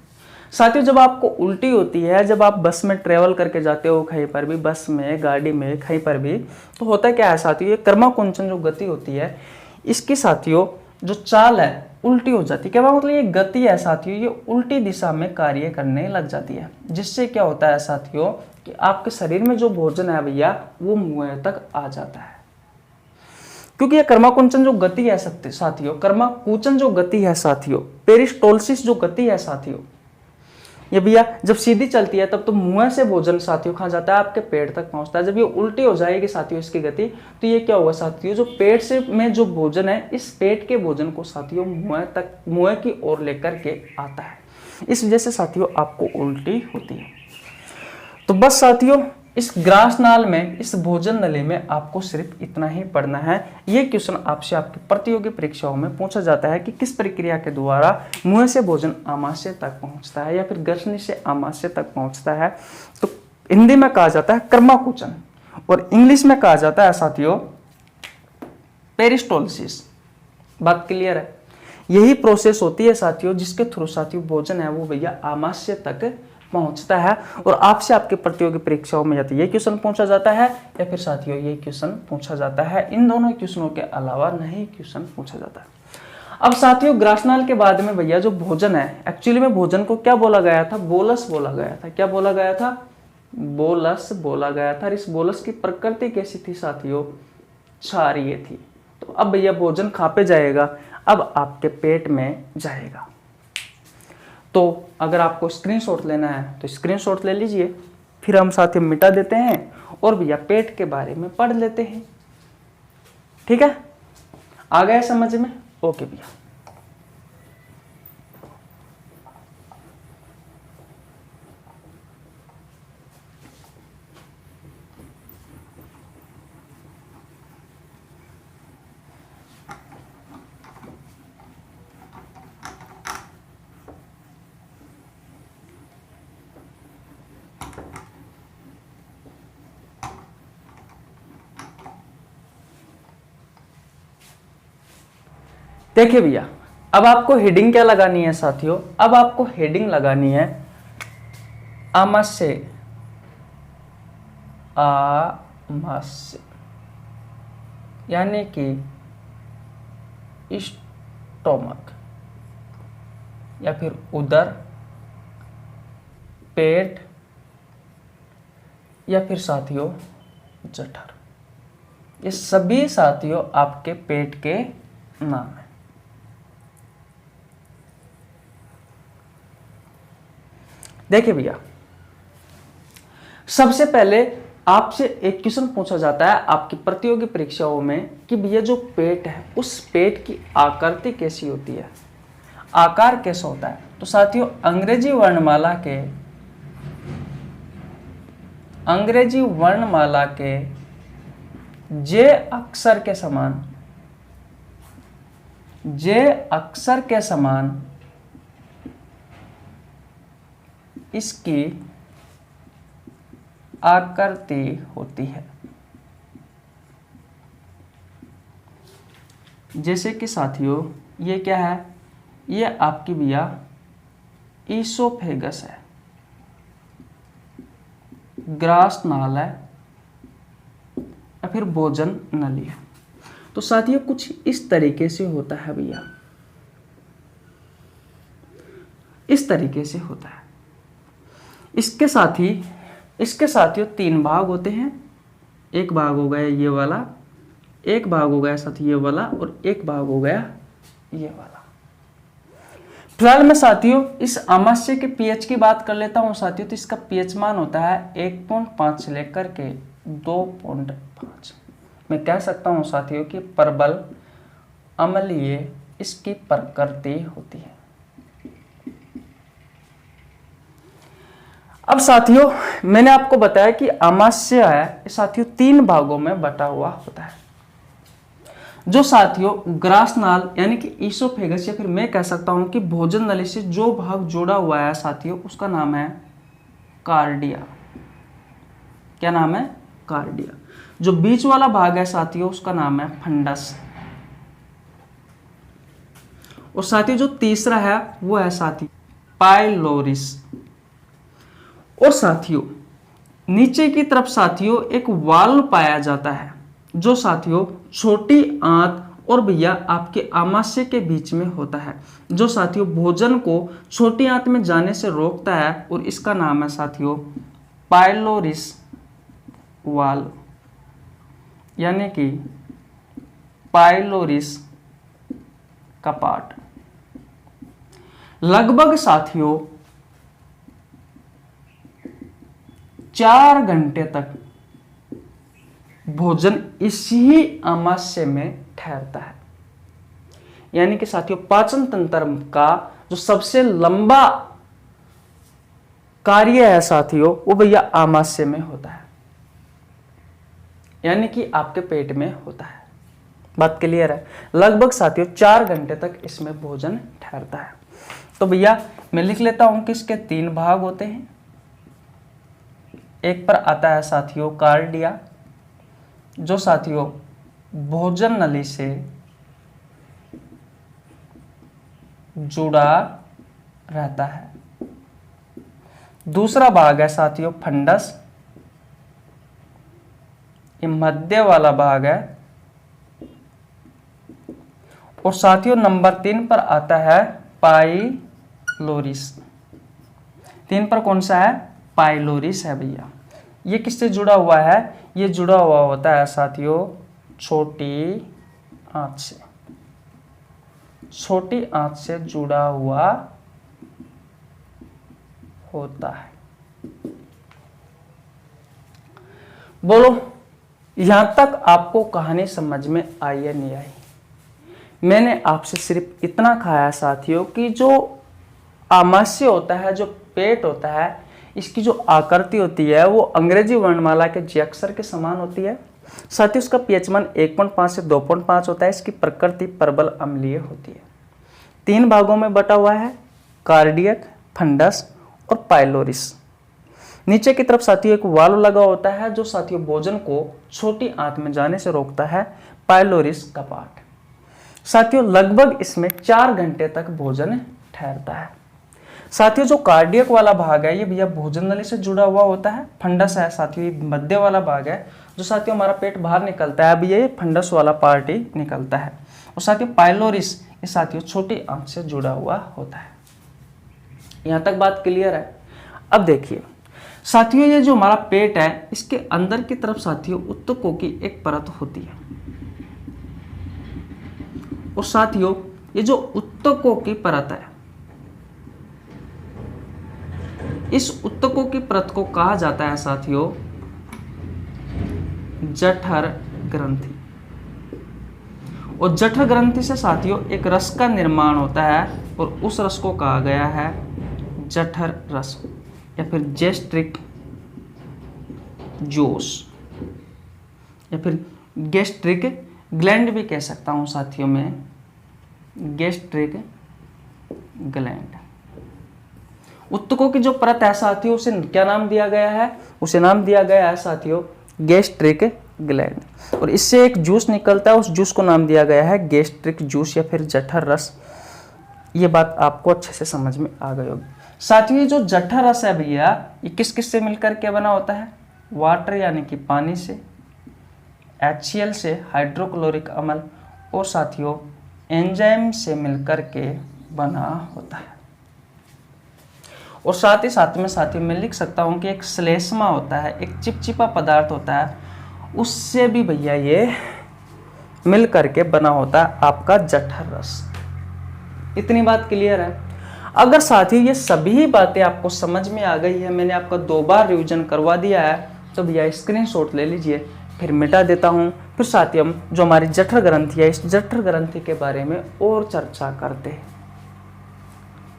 साथियों जब आपको उल्टी होती है, जब आप बस में ट्रेवल करके जाते हो कहीं पर भी, बस में, गाड़ी में, कहीं पर भी, तो होता क्या है साथियों, ये कर्माकुंचन जो गति होती है इसकी साथियों जो चाल है उल्टी हो जाती है। क्या मतलब ये गति है साथियों, ये उल्टी दिशा में कार्य करने लग जाती है, जिससे क्या होता है साथियों कि आपके शरीर में जो भोजन है भैया वो मुंह तक आ जाता है। क्योंकि ये कर्माकुंचन जो गति है साथियों, कर्माकुचन जो गति है साथियों, पेरिस्टोलसिस जो गति है साथियों, ये भैया जब सीधी चलती है तब तो मुंह से भोजन साथियों कहाँ जाता है, आपके पेट तक पहुंचता है। जब ये उल्टी हो जाएगी साथियों इसकी गति, तो ये क्या होगा साथियों, जो पेट से में जो भोजन है, इस पेट के भोजन को साथियों मुंह की ओर लेकर के आता है। इस वजह से साथियों आपको उल्टी होती है। तो बस साथियों इस ग्रास नाल में, इस भोजन नली में आपको सिर्फ इतना ही पढ़ना है। ये क्वेश्चन आपसे आपकी प्रतियोगी परीक्षाओं में पूछा जाता है कि किस प्रक्रिया के द्वारा मुंह से भोजन आमाशय तक पहुंचता है या फिर गर्दन से आमाशय तक पहुंचता है। तो हिंदी में कहा जाता है कर्माकुचन और इंग्लिश में कहा जाता है साथियों पेरिस्टोलसिस। बात क्लियर है? यही प्रोसेस होती है साथियों जिसके थ्रू साथियों भोजन है वो भैया आमाशय तक पहुंचता है। और आपसे आपके प्रतियोगी परीक्षाओं में या तो ये क्वेश्चन पूछा जाता है या फिर साथियों ये क्वेश्चन पूछा जाता है। इन दोनों क्वेश्चनों के अलावा नहीं क्वेश्चन पूछा जाता है। अब साथियों ग्रासनाल के बाद में भैया जो भोजन है, एक्चुअली में भोजन को क्या बोला गया था, बोलस बोला गया था। क्या बोला गया था? बोलस बोला गया था। इस बोलस की प्रकृति कैसी थी साथियों? क्षारीय थी। तो अब भैया भोजन कहाँ पे जाएगा? अब आपके पेट में जाएगा। तो अगर आपको स्क्रीनशॉट लेना है तो स्क्रीनशॉट ले लीजिए, फिर हम साथ ही मिटा देते हैं और भैया पेट के बारे में पढ़ लेते हैं। ठीक है, आ गया समझ में? ओके भैया। देखिए भैया अब आपको हेडिंग क्या लगानी है साथियों? अब आपको हेडिंग लगानी है आमाशय, आमाशय यानी कि स्टोमक या फिर उदर, पेट या फिर साथियों जठर। ये सभी साथियों आपके पेट के नाम है। देखिए भैया सबसे पहले आपसे एक क्वेश्चन पूछा जाता है आपकी प्रतियोगी परीक्षाओं में कि भैया जो पेट है उस पेट की आकृति कैसी होती है, आकार कैसा होता है। तो साथियों अंग्रेजी वर्णमाला के जे अक्षर के समान इसकी आकृति होती है। जैसे कि साथियों ये क्या है, ये आपकी भैया ईसोफेगस है, ग्रास नाल है या फिर भोजन नली है। तो साथियों कुछ इस तरीके से होता है भैया, इस तरीके से होता है। इसके साथियों तीन भाग होते हैं। एक भाग हो गया ये वाला, एक भाग हो गया साथियों ये वाला और एक भाग हो गया ये वाला। फिलहाल मैं साथियों इस आमाशय के पीएच की बात कर लेता हूं साथियों। तो इसका पीएच मान होता है 1.5 से लेकर के 2.5। मैं कह सकता हूं साथियों कि प्रबल अम्लीय इसकी प्रकृति होती है। अब साथियों मैंने आपको बताया कि आमाशय है साथियों तीन भागों में बटा हुआ होता है। जो साथियों ग्रासनाल यानी कि ईसोफेगस या फिर मैं कह सकता हूं कि भोजन नली से जो भाग जुड़ा हुआ है साथियों उसका नाम है कार्डिया। क्या नाम है? कार्डिया। जो बीच वाला भाग है साथियों उसका नाम है फंडस। और साथियों जो तीसरा है वो है साथियों पाइलोरिस। और साथियों नीचे की तरफ साथियों एक वाल्व पाया जाता है जो साथियों छोटी आंत और भैया आपके आमाशय के बीच में होता है, जो साथियों भोजन को छोटी आंत में जाने से रोकता है और इसका नाम है साथियों पाइलोरिस वाल्व यानी कि पाइलोरिस कपाट। लगभग साथियों 4 घंटे तक भोजन इसी आमाशय में ठहरता है। यानी कि साथियों पाचन तंत्र का जो सबसे लंबा कार्य है साथियों वो भैया आमाशय में होता है, यानी कि आपके पेट में होता है। बात क्लियर है? लगभग साथियों 4 घंटे तक इसमें भोजन ठहरता है। तो भैया मैं लिख लेता हूं कि इसके 3 भाग होते हैं। एक पर आता है साथियों कार्डिया जो साथियों भोजन नली से जुड़ा रहता है। दूसरा भाग है साथियों फंडस, ये मध्य वाला भाग है। और साथियों नंबर 3 पर आता है पाइलोरिस। 3 पर कौन सा है? पाइलोरिस है भैया। ये किससे जुड़ा हुआ है? ये जुड़ा हुआ होता है साथियों छोटी आंत से। छोटी आंत से जुड़ा हुआ होता है। बोलो यहां तक आपको कहानी समझ में आई या नहीं आई? मैंने आपसे सिर्फ इतना कहा साथियों कि जो आमाशय होता है, जो पेट होता है, इसकी जो आकृति होती है वो अंग्रेजी वर्णमाला के जी अक्षर के समान होती है। साथ ही उसका पीएच मान 1.5 से 2.5 होता है। इसकी प्रकृति प्रबल अम्लीय होती है। 3 भागों में बटा हुआ है, कार्डियक, फंडस और पाइलोरिस। नीचे की तरफ साथियों एक वाल्व लगा होता है जो साथियों भोजन को छोटी आंत में जाने से रोकता है, पाइलोरिस कपाट। साथियों लगभग इसमें 4 घंटे तक भोजन ठहरता है। साथियों जो कार्डियक वाला भाग है ये भैया भोजन नली से जुड़ा हुआ होता है। फंडस है साथियों ये मध्य वाला भाग है जो साथियों हमारा पेट बाहर निकलता है, अभी ये फंडस वाला पार्ट ही निकलता है। और साथियों पाइलोरिस ये साथियों छोटी आंत से जुड़ा हुआ होता है। यहां तक बात क्लियर है? अब देखिए साथियों ये जो हमारा पेट है इसके अंदर की तरफ साथियों उत्तकों की एक परत होती है। और साथियों ये जो उत्तकों की परत है, इस उत्तकों की परत को कहा जाता है साथियों जठर ग्रंथि। और जठर ग्रंथि से साथियों एक रस का निर्माण होता है और उस रस को कहा गया है जठर रस या फिर गैस्ट्रिक जूस या फिर गैस्ट्रिक ग्लैंड भी कह सकता हूं साथियों में, गैस्ट्रिक ग्लैंड। उत्तकों की जो परत है साथियों उसे क्या नाम दिया गया है? उसे नाम दिया गया है साथियों गैस्ट्रिक ग्लैंड। और इससे एक जूस निकलता है, उस जूस को नाम दिया गया है गैस्ट्रिक जूस या फिर जठर रस। ये बात आपको अच्छे से समझ में आ गई होगी। साथियों जो जठर रस है भैया ये किस किस से मिलकर के बना होता है? वाटर यानी कि पानी से, HCl से हाइड्रोक्लोरिक अम्ल और साथियों एंजाइम से मिलकर के बना होता है। और साथ ही साथ में साथियों मैं लिख सकता हूं कि एक श्लेष्मा होता है, एक चिपचिपा पदार्थ होता है, उससे भी भैया ये मिल करके बना होता है आपका जठर रस। इतनी बात क्लियर है? अगर साथियों ये सभी बातें आपको समझ में आ गई है, मैंने आपका 2 बार रिवीजन करवा दिया है, तो भैया स्क्रीनशॉट ले लीजिए, फिर मिटा देता हूं। फिर साथियों हम जो हमारी जठर ग्रंथि है इस जठर ग्रंथि के बारे में और चर्चा करते हैं।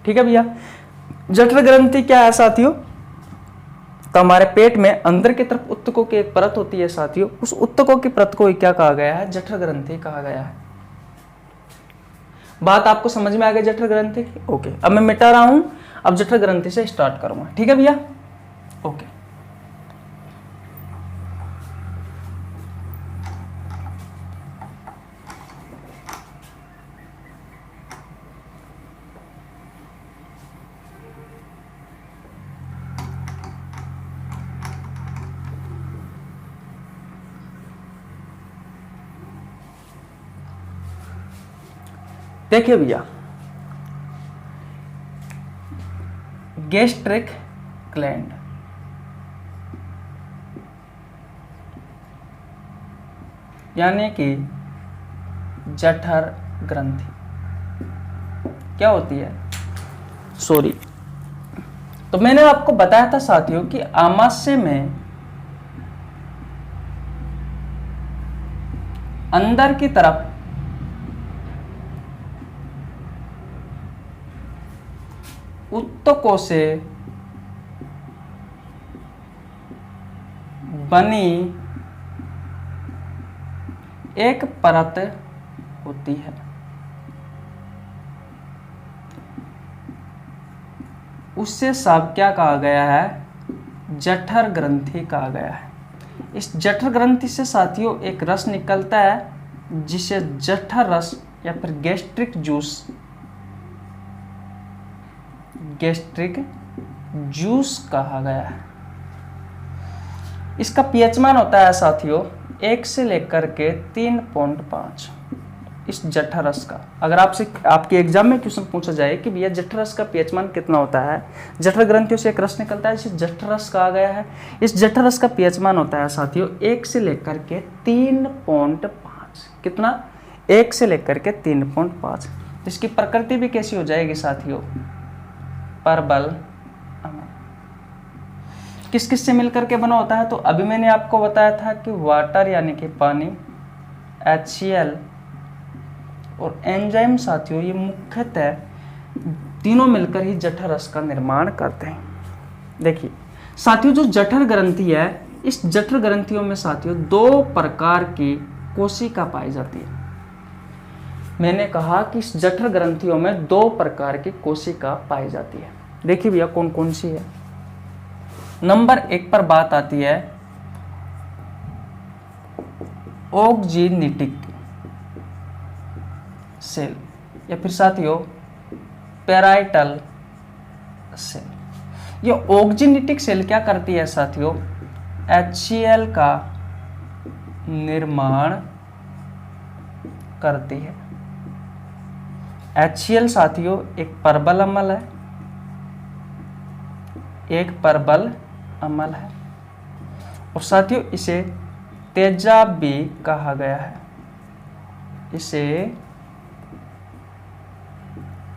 ठीक है भैया? जठर ग्रंथि क्या है साथियों? तो हमारे पेट में अंदर की तरफ उत्तकों की एक परत होती है साथियों, उस उत्तकों की परत को क्या कहा गया है? जठर ग्रंथि कहा गया है। बात आपको समझ में आ गई जठर ग्रंथि की? ओके, अब मैं मिटा रहा हूं, अब जठर ग्रंथि से स्टार्ट करूंगा, ठीक है भैया? ओके, देखिए भैया, गैस्ट्रिक ग्लैंड, यानी कि जठर ग्रंथि क्या होती है? सॉरी, तो मैंने आपको बताया था साथियों कि आमाशय में अंदर की तरफ उत्तकों से बनी एक परत होती है, उससे साफ क्या कहा गया है? जठर ग्रंथि कहा गया है। इस जठर ग्रंथि से साथियों एक रस निकलता है जिसे जठर रस या फिर गैस्ट्रिक जूस कहा गया है। इसका पीएच मान होता है साथियों 1 से लेकर के 3.5। इस जठर रस का अगर आपसे आपके एग्जाम में क्वेश्चन पूछा जाए कि भैया जठर रस का पीएच मान कितना होता है, जठर ग्रंथियों से एक रस निकलता है जिसे जठर रस कहा गया है। इस जठर रस का पीएच मान होता है साथियों 1 से लेकर के 3.5। कितना? 1 से लेकर के 3.5। तो इसकी प्रकृति भी कैसी हो जाएगी साथियों? परबल अम्ल। किस किस से मिलकर के बना होता है? तो अभी मैंने आपको बताया था कि वाटर यानी कि पानी, HCl और एंजाइम साथियों, ये मुख्यतः तीनों मिलकर ही जठर रस का निर्माण करते हैं। देखिए साथियों, जो जठर ग्रंथि है, इस जठर ग्रंथियों में साथियों 2 प्रकार की कोशिका पाई जाती है। मैंने कहा कि इस जठर ग्रंथियों में 2 प्रकार की कोशिका पाई जाती है। देखिए भैया कौन कौन सी है। नंबर 1 पर बात आती है ऑक्जिनिटिक सेल या फिर साथियों पेराइटल सेल। ये ऑक्जिनिटिक सेल क्या करती है साथियों? HCl का निर्माण करती है। HCl साथियों एक परबल अम्ल है, और साथियों इसे तेजाब भी कहा गया है। इसे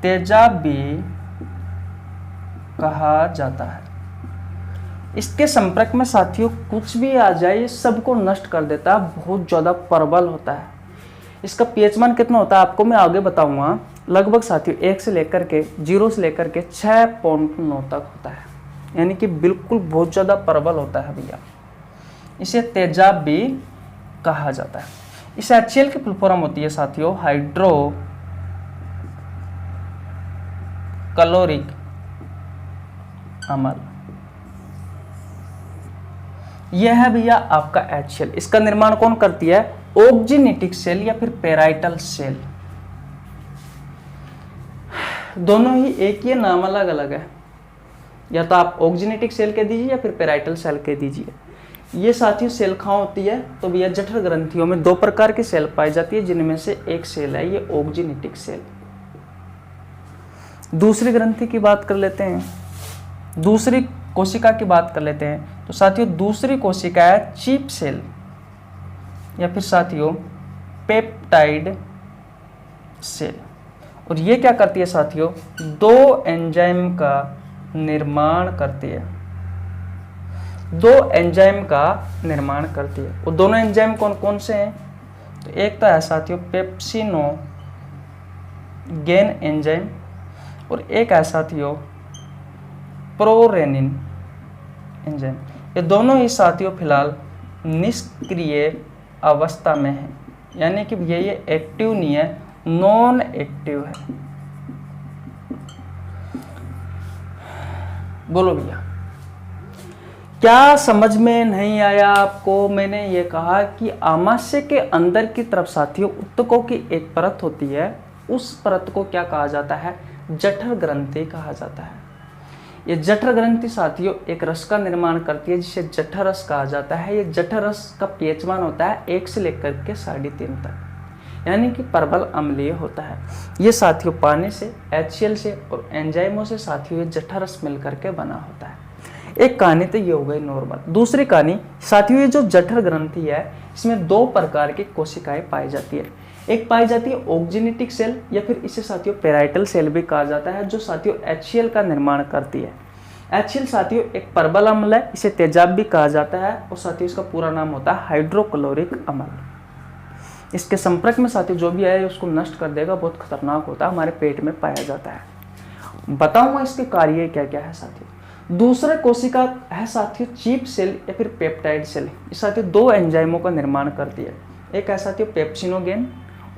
तेजाब भी कहा जाता है। इसके संपर्क में साथियों कुछ भी आ जाए ये सबको नष्ट कर देता है, बहुत ज़्यादा प्रबल होता है। इसका पीएच मान कितना होता है आपको मैं आगे बताऊंगा। लगभग साथियों 0 से लेकर के 6.9 तक होता है, यानी कि बिल्कुल बहुत ज़्यादा प्रबल होता है भैया। इसे तेजाब भी कहा जाता है। इस HCl की फुल फॉर्म होती है साथियों हाइड्रो क्लोरिक अम्ल। यह है भैया आपका HCl। इसका निर्माण कौन करती है? ऑक्जिनिटिक सेल या फिर पेराइटल सेल। दोनों ही एक ही नाम अलग अलग है, या तो आप ऑक्जिनेटिक सेल कह दीजिए या फिर पेराइटल सेल कह दीजिए। ये साथियों सेल कहाँ होती है? तो भैया जठर ग्रंथियों में 2 प्रकार की सेल पाई जाती है, जिनमें से एक सेल है ये ऑक्जिनेटिक सेल। दूसरी ग्रंथि की बात कर लेते हैं, दूसरी कोशिका की बात कर लेते हैं। तो साथियों दूसरी कोशिका है चीप सेल या फिर साथियों पेप्टाइड सेल। और ये क्या करती है साथियों? 2 एंजाइम का निर्माण करती है। 2 एंजाइम का निर्माण करती है। वो दोनों एंजाइम कौन कौन से हैं? तो एक तो है साथियों पेप्सिनोगेन एंजाइम, और एक है साथियों प्रोरेनिन एंजाइम, ये दोनों ही साथियों फिलहाल निष्क्रिय अवस्था में है, यानी कि ये एक्टिव नहीं है, नॉन एक्टिव है। बोलो भैया, क्या समझ में नहीं आया आपको? मैंने ये कहा कि आमाशय के अंदर की तरफ साथियों ऊतकों की एक परत होती है, उस परत को क्या कहा जाता है? जठर ग्रंथि कहा जाता है। ये जठर ग्रंथि साथियों एक रस का निर्माण करती है जिसे जठर रस कहा जाता है। ये जठर रस का पीएच मान होता है 1 से लेकर के 3.5 तक, यानी कि प्रबल अम्लीय होता है। ये साथियों पानी से, HCl से और एंजाइमों से साथियों ये जठर रस मिलकर के बना होता है। एक कहानी तो ये हो गई नॉर्मल। दूसरी कहानी साथियों, ये जो जठर ग्रंथि है इसमें 2 प्रकार की कोशिकाएं पाई जाती है। एक पाई जाती है ऑक्जिनेटिक सेल, या फिर इसे साथियों पेराइटल सेल भी कहा जाता है, जो साथियों HCl का निर्माण करती है। HCl साथियों एक प्रबल अम्ल है, इसे तेजाब भी कहा जाता है, और साथियों इसका पूरा नाम होता है हाइड्रोक्लोरिक अम्ल। इसके संपर्क में साथियों जो भी आए उसको नष्ट कर देगा, बहुत खतरनाक होता है, हमारे पेट में पाया जाता है। बताऊंगा इसके कार्य क्या क्या है साथियों। दूसरा कोशिका है साथियों चीप सेल या फिर पेप्टाइड सेल। ये साथियों 2 एंजाइमों का निर्माण करती है, एक है साथियों पेप्सिनोगेन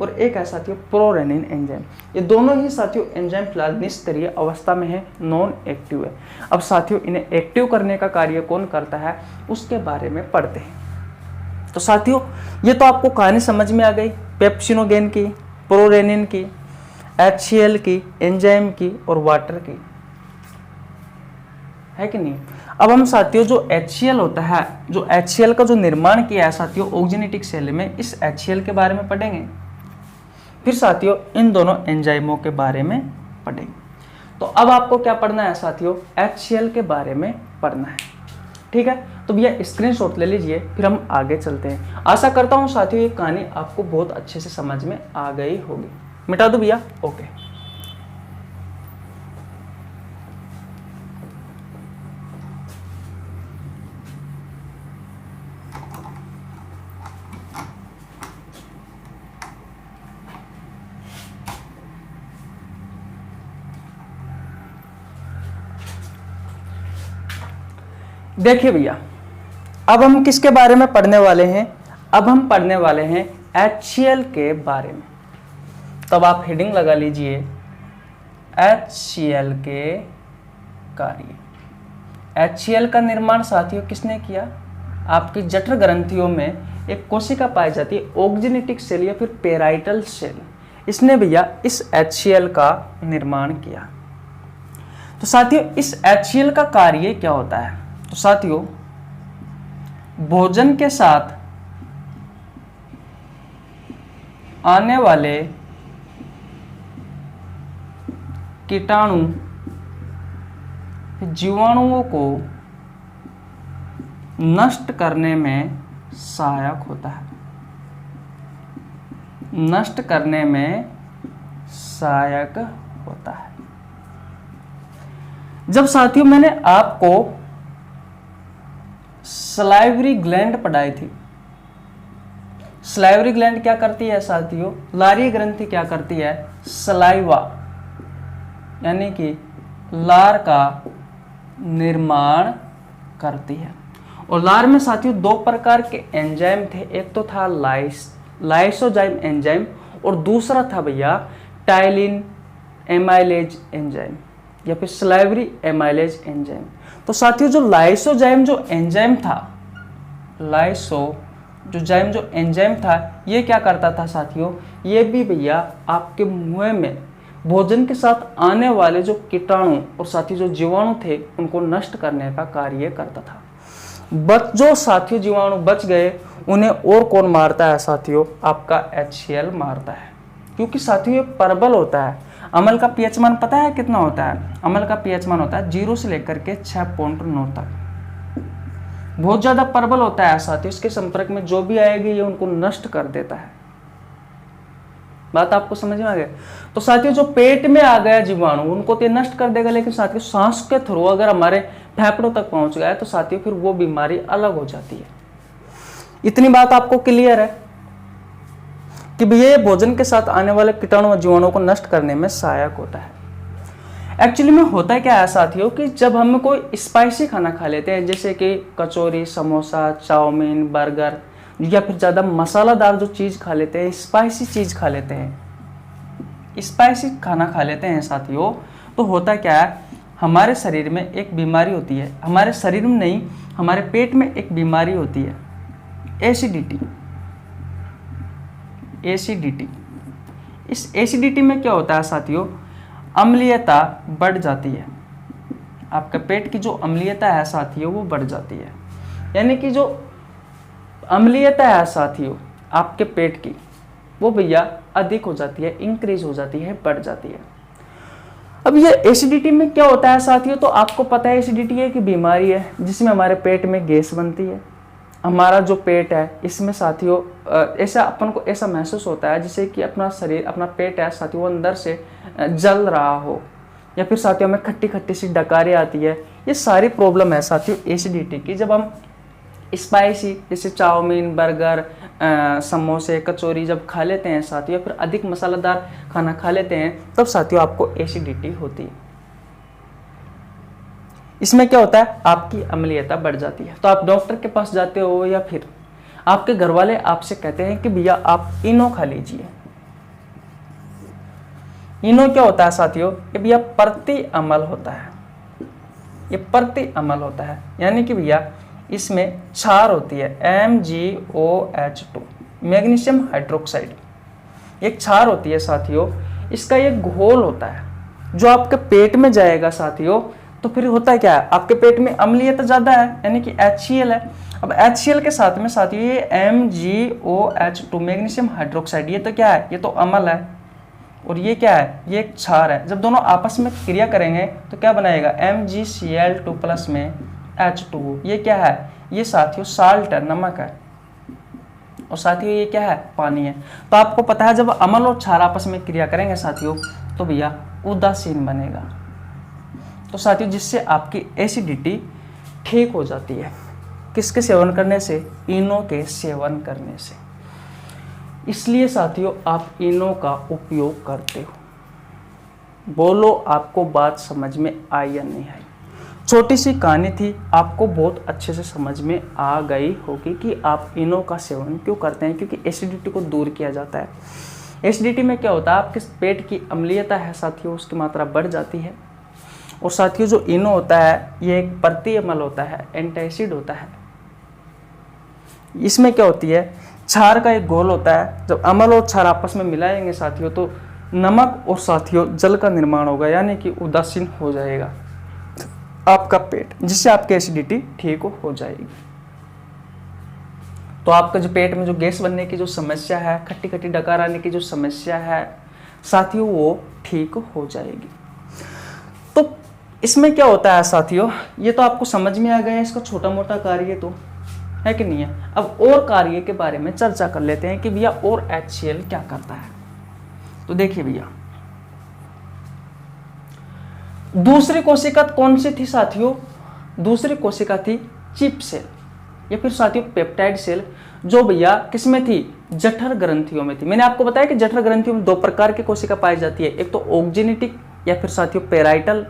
और एक है साथियों प्रोरेनिन एंजाइम। ये दोनों ही साथियों एंजाइम फिलहाल निष्क्रिय अवस्था में है, नॉन एक्टिव है। अब साथियों इन्हें एक्टिव करने का कार्य कौन करता है उसके बारे में पढ़ते हैं। तो साथियों ये तो आपको कहानी समझ में आ गई, पेप्सिनोगेन की, प्रोरेनिन की, HCl की, एंजाइम की और वाटर की, है कि नहीं। अब हम साथियों जो HCl होता है, जो HCl का जो निर्माण किया है साथियों ऑक्जिनेटिक सेल में, इस HCl के बारे में पढ़ेंगे। फिर साथियों इन दोनों एंजाइमों के बारे में पढ़ेंगे। तो अब आपको क्या पढ़ना है साथियों? HCl के बारे में पढ़ना है, ठीक है। तो भैया स्क्रीनशॉट ले लीजिए, फिर हम आगे चलते हैं। आशा करता हूँ साथियों ये कहानी आपको बहुत अच्छे से समझ में आ गई होगी। मिटा दो भैया, ओके। देखिए भैया, अब हम किसके बारे में पढ़ने वाले हैं? अब हम पढ़ने वाले हैं HCl के बारे में। तब आप हेडिंग लगा लीजिए, HCl के कार्य। HCl का निर्माण साथियों किसने किया? आपकी जठर ग्रंथियों में एक कोशिका पाई जाती है ऑक्जिनेटिक सेल या फिर पेराइटल सेल, इसने भैया इस HCl का निर्माण किया। तो साथियों इस HCl का कार्य क्या होता है? तो साथियों भोजन के साथ आने वाले कीटाणु जीवाणुओं को नष्ट करने में सहायक होता है, नष्ट करने में सहायक होता है। जब साथियों मैंने आपको सलाइवरी ग्लैंड पढ़ाई थी, सलाइवरी ग्लैंड क्या करती है साथियों? लारी ग्रंथि क्या करती है? सलाइवा यानी कि लार का निर्माण करती है। और लार में साथियों 2 प्रकार के एंजाइम थे, एक तो था लाइसोजाइम एंजाइम और दूसरा था भैया टाइलिन एमाइलेज एंजाइम या फिर सलाइवरी एमाइलेज एंजाइम। तो साथियों जो लाइसोजाइम जो एंजाइम था, लाइसोजाइम जो एंजाइम था ये क्या करता था साथियों? ये भी भैया आपके मुंह में भोजन के साथ आने वाले जो कीटाणु और साथियों जो जीवाणु थे उनको नष्ट करने का कार्य करता था। जो साथियों जीवाणु बच गए उन्हें और कौन मारता है साथियों? आपका HCl मारता है, क्योंकि साथियों ये प्रबल होता है। अम्ल का पीएच मान पता है कितना होता है? अम्ल का पीएच मान होता है 0 से लेकर के 6.9 तक, बहुत ज्यादा प्रबल होता है साथियों। इसके संपर्क में जो भी आएगी ये उनको नष्ट कर देता है। बात आपको समझ में आ गया? तो साथियों जो पेट में आ गया जीवाणु उनको तो नष्ट कर देगा, लेकिन साथियों सांस के थ्रू अगर हमारे फेफड़ों तक पहुंच गया तो साथियों फिर वो बीमारी अलग हो जाती है। इतनी बात आपको क्लियर है कि भैया ये भोजन के साथ आने वाले कीटाणु और जीवाणुओं को नष्ट करने में सहायक होता है। एक्चुअली में होता क्या है साथियों कि जब हम कोई स्पाइसी खाना खा लेते हैं, जैसे कि कचौरी, समोसा, चाउमीन, बर्गर, या फिर ज़्यादा मसालादार जो चीज़ खा लेते हैं, स्पाइसी चीज़ खा लेते हैं, स्पाइसी खाना खा लेते हैं साथियों, तो होता क्या है, हमारे शरीर में एक बीमारी होती है, हमारे शरीर में नहीं, हमारे पेट में एक बीमारी होती है, एसिडिटी। एसिडिटी, इस एसिडिटी में क्या होता है साथियों, अम्लीयता बढ़ जाती है। आपका पेट की जो अम्लीयता है साथियों वो बढ़ जाती है, यानी कि जो अम्लीयता है साथियों आपके पेट की, वो भैया अधिक हो जाती है, इंक्रीज हो जाती है, बढ़ जाती है। अब ये एसिडिटी में क्या होता है साथियों, तो आपको पता है एसिडिटी एक बीमारी है जिसमें हमारे पेट में गैस बनती है। हमारा जो पेट है इसमें साथियों ऐसा अपन को ऐसा महसूस होता है जैसे कि अपना शरीर, अपना पेट है साथियों, वो अंदर से जल रहा हो, या फिर साथियों में खट्टी खट्टी सी डकारी आती है। ये सारी प्रॉब्लम है साथियों एसिडिटी की। जब हम स्पाइसी जैसे चाउमीन, बर्गर, समोसे, कचौरी जब खा लेते हैं साथियों, या फिर अधिक मसालेदार खाना खा लेते हैं, तब साथियों आपको एसिडिटी होती है। इसमें क्या होता है, आपकी अम्लीयता बढ़ जाती है। तो आप डॉक्टर के पास जाते हो या फिर आपके घर वाले आपसे कहते हैं कि भैया आप इनो खा लीजिए। इनो क्या होता है साथियों, कि भैया प्रति अमल होता है, ये प्रति अमल होता है, यानी कि भैया इसमें क्षार होती है MgOH2, मैग्नीशियम हाइड्रोक्साइड, एक क्षार होती है साथियों। इसका एक घोल होता है जो आपके पेट में जाएगा साथियों, तो फिर होता है क्या है, आपके पेट में अम्लीयता ज्यादा है, यानी कि HCl है। अब HCl के साथ में साथियों ये MgOH2, मैग्नीशियम हाइड्रोक्साइड, ये तो क्या है, ये तो अम्ल है, और ये क्या है, ये एक क्षार है। जब दोनों आपस में क्रिया करेंगे तो क्या बनाएगा, MgCl2 प्लस में H2O। ये क्या है, ये साथियों साल्ट है, नमक है, और साथियों ये क्या है, पानी है। तो आपको पता है जब अम्ल और क्षार आपस में क्रिया करेंगे साथियों, तो भैया उदासीन बनेगा। तो साथियों जिससे आपकी एसिडिटी ठीक हो जाती है, किसके सेवन करने से, इनो के सेवन करने से। इसलिए साथियों आप इनो का उपयोग करते हो। बोलो आपको बात समझ में आई या नहीं आई। छोटी सी कहानी थी, आपको बहुत अच्छे से समझ में आ गई होगी कि आप इनो का सेवन क्यों करते हैं, क्योंकि एसिडिटी को दूर किया जाता है। एसिडिटी में क्या होता है, आपके पेट की अम्लीयता है साथियों उसकी मात्रा बढ़ जाती है। और साथियों जो इनो होता है ये एक प्रति अमल होता है, एंटासिड होता है। इसमें क्या होती है, क्षार का एक घोल होता है। जब अम्ल और क्षार आपस में मिलाएंगे साथियों तो नमक और साथियों जल का निर्माण होगा, यानी कि उदासीन हो जाएगा आपका पेट, जिससे आपकी एसिडिटी ठीक हो जाएगी। तो आपका जो पेट में जो गैस बनने की जो समस्या है, खट्टी खट्टी डकार आने की जो समस्या है साथियों, वो ठीक हो जाएगी। तो इसमें क्या होता है साथियों, ये तो आपको समझ में आ गया, इसका छोटा मोटा कार्य तो है कि नहीं है। अब और कार्य के बारे में चर्चा कर लेते हैं कि भैया और HCl क्या करता है। तो देखिए भैया, दूसरी कोशिका कौन सी थी साथियों, दूसरी कोशिका थी चिप सेल, या फिर साथियों पेप्टाइड सेल, जो भैया किसमें थी, जठर ग्रंथियों में थी। मैंने आपको बताया कि जठर ग्रंथियों में दो प्रकार की कोशिका पाई जाती है, एक तो ऑक्जेनेटिक या फिर साथियों पेराइटल,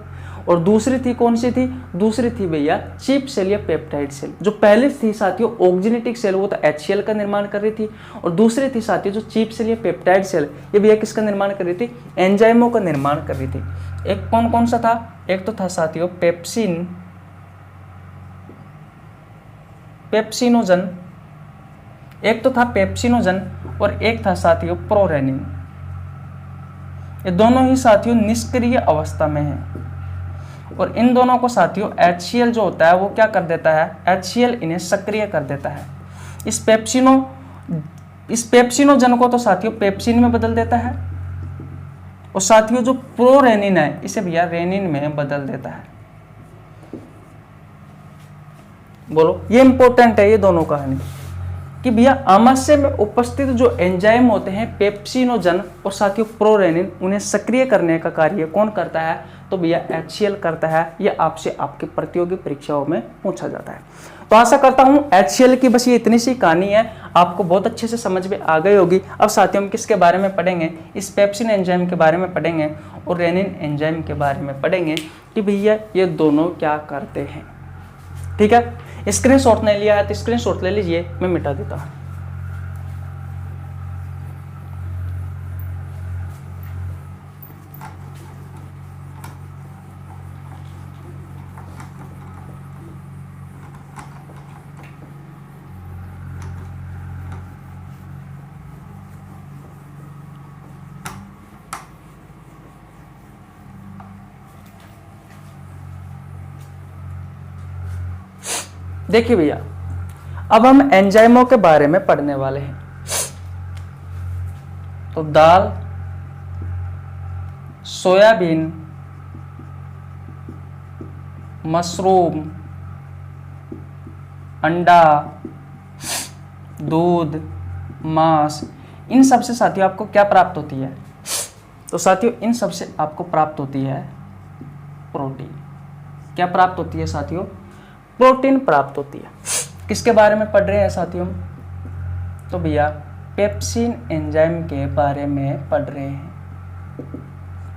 और दूसरी थी कौन सी थी, दूसरी थी भैया चिप सेल या पेप्टाइड सेल। जो पहले थी साथियों ऑक्जेनेटिक सेल, वो तो HCl का निर्माण कर रही थी, और दूसरी थी साथियों जो चिप सेल या पेप्टाइड सेल, ये भैया किसका निर्माण कर रही थी, एंजाइमों का निर्माण कर रही थी। एक कौन कौन सा था, एक तो था साथियों पेप्सिनोजन, एक तो था पेप्सिनोजन, और एक था साथियों प्रोरेनिन। ये दोनों ही साथियों निष्क्रिय अवस्था में है, और इन दोनों को साथियों HCl जो होता है वो क्या कर देता है, HCl इन्हें सक्रिय कर देता है। इस पेप्सिनोजन को तो साथियों पेप्सिन में बदल देता है, और साथियों जो प्रोरेनिन है इसे भैया रेनिन में बदल देता है। बोलो, ये इंपॉर्टेंट है ये दोनों कहानी, कि भैया आमाशय में उपस्थित जो एंजाइम होते हैं पेप्सिनोजन और साथियों प्रोरेनिन, उन्हें सक्रिय करने का कार्य कौन करता है, तो भैया HCl करता है। ये आपसे आपकी प्रतियोगी परीक्षाओं में पूछा जाता है। तो आशा करता हूँ HCl की बस ये इतनी सी कहानी है, आपको बहुत अच्छे से समझ में आ गई होगी। अब साथियों हम किसके बारे में पढ़ेंगे, इस पेप्सिन एंजाइम के बारे में पढ़ेंगे और रेनिन एंजाइम के बारे में पढ़ेंगे कि भैया ये दोनों क्या करते हैं। ठीक है, स्क्रीनशॉट नहीं लिया है तो स्क्रीनशॉट ले लीजिए, मैं मिटा देता हूँ। देखिए भैया, अब हम एंजाइमों के बारे में पढ़ने वाले हैं। तो दाल, सोयाबीन, मशरूम, अंडा, दूध, मांस, इन सब से साथियों आपको क्या प्राप्त होती है? तो साथियों इन सब से आपको प्राप्त होती है प्रोटीन। क्या प्राप्त होती है साथियों? प्रोटीन प्राप्त होती है। किसके बारे में पढ़ रहे हैं साथियों? तो भैया पेप्सिन एंजाइम के बारे में पढ़ रहे हैं।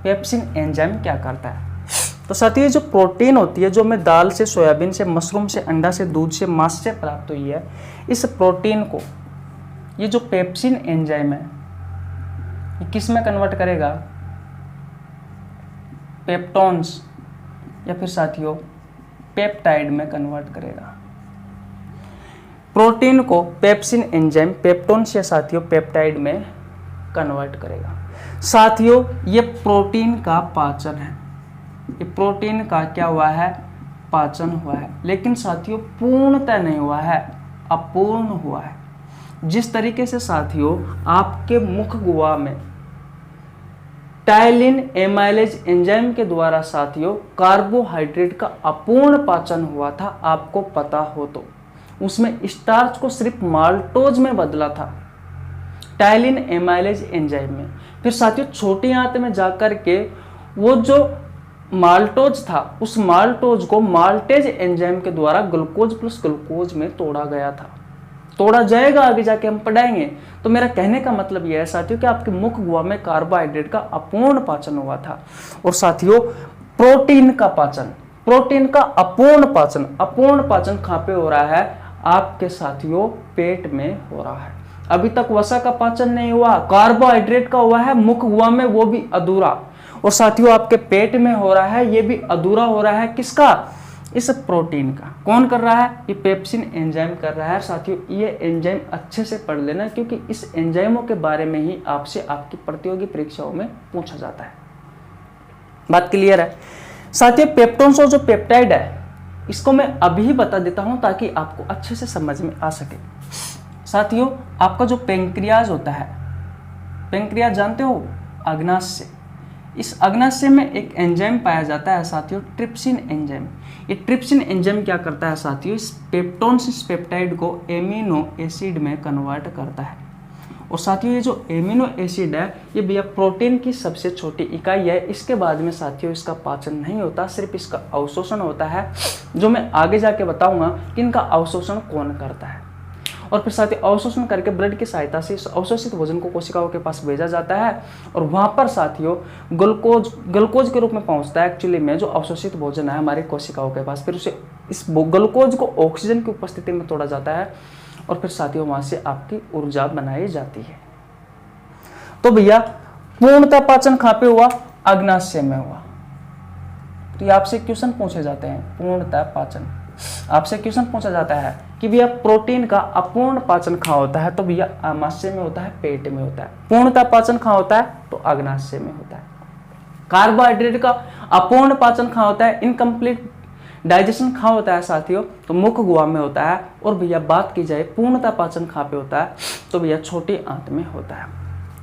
पेप्सिन एंजाइम क्या करता है? तो साथियों जो प्रोटीन होती है, जो हमें दाल से, सोयाबीन से, मशरूम से, अंडा से, दूध से, मांस से प्राप्त हुई है, इस प्रोटीन को ये जो पेप्सिन एंजाइम है ये किस में कन्वर्ट करेगा? पेप्टोन्स या फिर साथियों पेप्टाइड में कन्वर्ट करेगा। प्रोटीन को पेप्सिन एंजाइम पेप्टोन्स या साथियों पेप्टाइड में कन्वर्ट करेगा। साथियों ये प्रोटीन का पाचन है, ये प्रोटीन का क्या हुआ है? पाचन हुआ है। लेकिन साथियों पूर्णतः नहीं हुआ है, अपूर्ण हुआ है। जिस तरीके से साथियों आपके मुख गुहा में टाइलिन एमाइलेज एंजाइम के द्वारा साथियों कार्बोहाइड्रेट का अपूर्ण पाचन हुआ था, आपको पता हो तो, उसमें स्टार्च को सिर्फ माल्टोज में बदला था, टाइलिन एमाइलेज एंजाइम में। फिर साथियों छोटी आंत में जाकर के वो जो माल्टोज था, उस माल्टोज को माल्टेज एंजाइम के द्वारा ग्लूकोज प्लस ग्लूकोज में तोड़ा गया था। तोड़ा जाएगा, आगे जाके हम पढ़ाएंगे। तो मेरा कहने का मतलब यह है साथियों कि आपके मुख गुहा में कार्बोहाइड्रेट का अपूर्ण पाचन हुआ था। और साथियों प्रोटीन का पाचन, प्रोटीन का अपूर्ण पाचन, अपूर्ण पाचन कहाँ पे हो रहा है? आपके साथियों पेट में हो रहा है। अभी तक वसा का पाचन नहीं हुआ, कार्बोहाइड्रेट का हुआ है मुख गुहा में, वो भी अधूरा। और साथियों आपके पेट में हो रहा है, ये भी अधूरा हो रहा है। किसका? इस प्रोटीन का। कौन कर रहा है? ये पेप्सिन एंजाइम कर रहा है। साथियों ये एंजाइम अच्छे से पढ़ लेना, क्योंकि इस एंजाइमों के बारे में ही आपसे आपकी प्रतियोगी परीक्षाओं में पूछा जाता है। बात क्लियर है साथियों? पेप्टोन्स और जो पेप्टाइड है इसको मैं अभी बता देता हूं ताकि आपको अच्छे से समझ में आ सके। साथियों आपका जो पेंक्रियाज होता है, पेंक्रियाज जानते हो? अग्नाशय। इस अग्नाशय में एक एंजाइम पाया जाता है साथियों, ट्रिप्सिन एंजाइम। ये ट्रिप्सिन एंजाइम क्या करता है साथियों? इस पेप्टोन्स, इस पेप्टाइड को एमिनो एसिड में कन्वर्ट करता है। और साथियों ये जो एमिनो एसिड है ये भैया प्रोटीन की सबसे छोटी इकाई है। इसके बाद में साथियों इसका पाचन नहीं होता, सिर्फ इसका अवशोषण होता है, जो मैं आगे जाके बताऊंगा कि इनका अवशोषण कौन करता है। और फिर साथियों अवशोषण करके ब्लड की सहायता से इस अवशोषित भोजन को कोशिकाओं के पास भेजा जाता है और वहां पर साथियों ग्लूकोज के रूप में पहुंचता है। एक्चुअली में जो अवशोषित भोजन है हमारी कोशिकाओं के पास, फिर उसे इस ग्लूकोज को ऑक्सीजन की उपस्थिति में तोड़ा जाता है और फिर साथियों वहां से आपकी ऊर्जा बनाई जाती है। तो भैया पूर्णतः पाचन कहां पे हुआ? अग्नाशय में हुआ। तो ये आपसे क्वेश्चन पूछे जाते हैं, पूर्णतः पाचन। आपसे क्वेश्चन पूछा जाता है कि भैया प्रोटीन का अपूर्ण पाचन कहाँ होता है? तो भैया आमाशय में होता है, पेट में होता है। पूर्णतः पाचन कहाँ होता है? तो अग्नाशय में होता है। कार्बोहाइड्रेट का अपूर्ण पाचन कहाँ होता है? इनकम्प्लीट डाइजेशन कहाँ होता है साथियों? तो मुख गुहा में होता है। और भैया बात की जाए पूर्णतः पाचन कहाँ पे होता है? तो भैया छोटी आंत में होता है।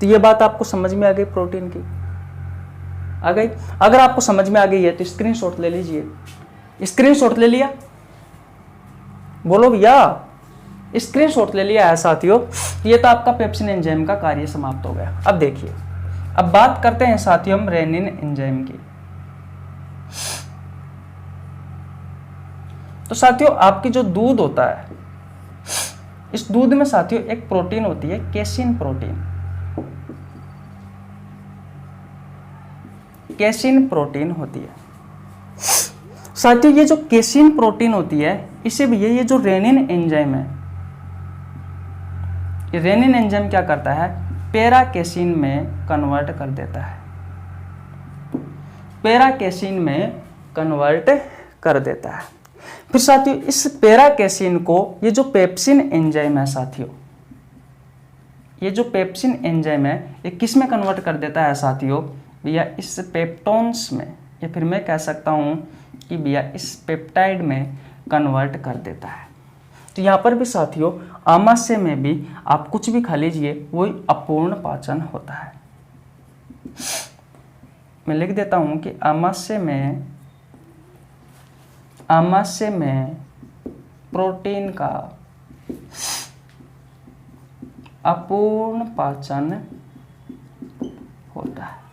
तो ये बात आपको समझ में आ गई, प्रोटीन की आ गई? अगर आपको समझ में आ गई है तो स्क्रीनशॉट ले लीजिए। स्क्रीनशॉट ले लिया? बोलो भैया, स्क्रीनशॉट ले लिया है साथियों? ये तो आपका पेप्सिन एंजाइम का कार्य समाप्त हो गया। अब देखिए, अब बात करते हैं साथियों हम रेनिन एंजाइम की। तो साथियों आपकी जो दूध होता है, इस दूध में साथियों एक प्रोटीन होती है केसिन प्रोटीन। केसिन प्रोटीन होती है साथियों। ये जो केसिन प्रोटीन होती है इसे भी ये जो रेनिन एंजाइम है, ये रेनिन एंजाइम क्या करता है, पैरा केसिन में कन्वर्ट कर देता है, पैरा केसिन में कन्वर्ट कर देता है। फिर साथियों इस पैरा केसिन को ये जो पेप्सिन एंजाइम है साथियों, ये जो पेप्सिन एंजाइम है ये किस में कन्वर्ट कर देता है साथियों, भैया इस पेप्टोन्स में, या फिर मैं कह सकता हूं कि भैया इस पेप्टाइड में कन्वर्ट कर देता है। तो यहाँ पर भी साथियों आमाशय में भी आप कुछ भी खा लीजिए वही अपूर्ण पाचन होता है। मैं लिख देता हूं कि आमाशय में प्रोटीन का अपूर्ण पाचन होता है।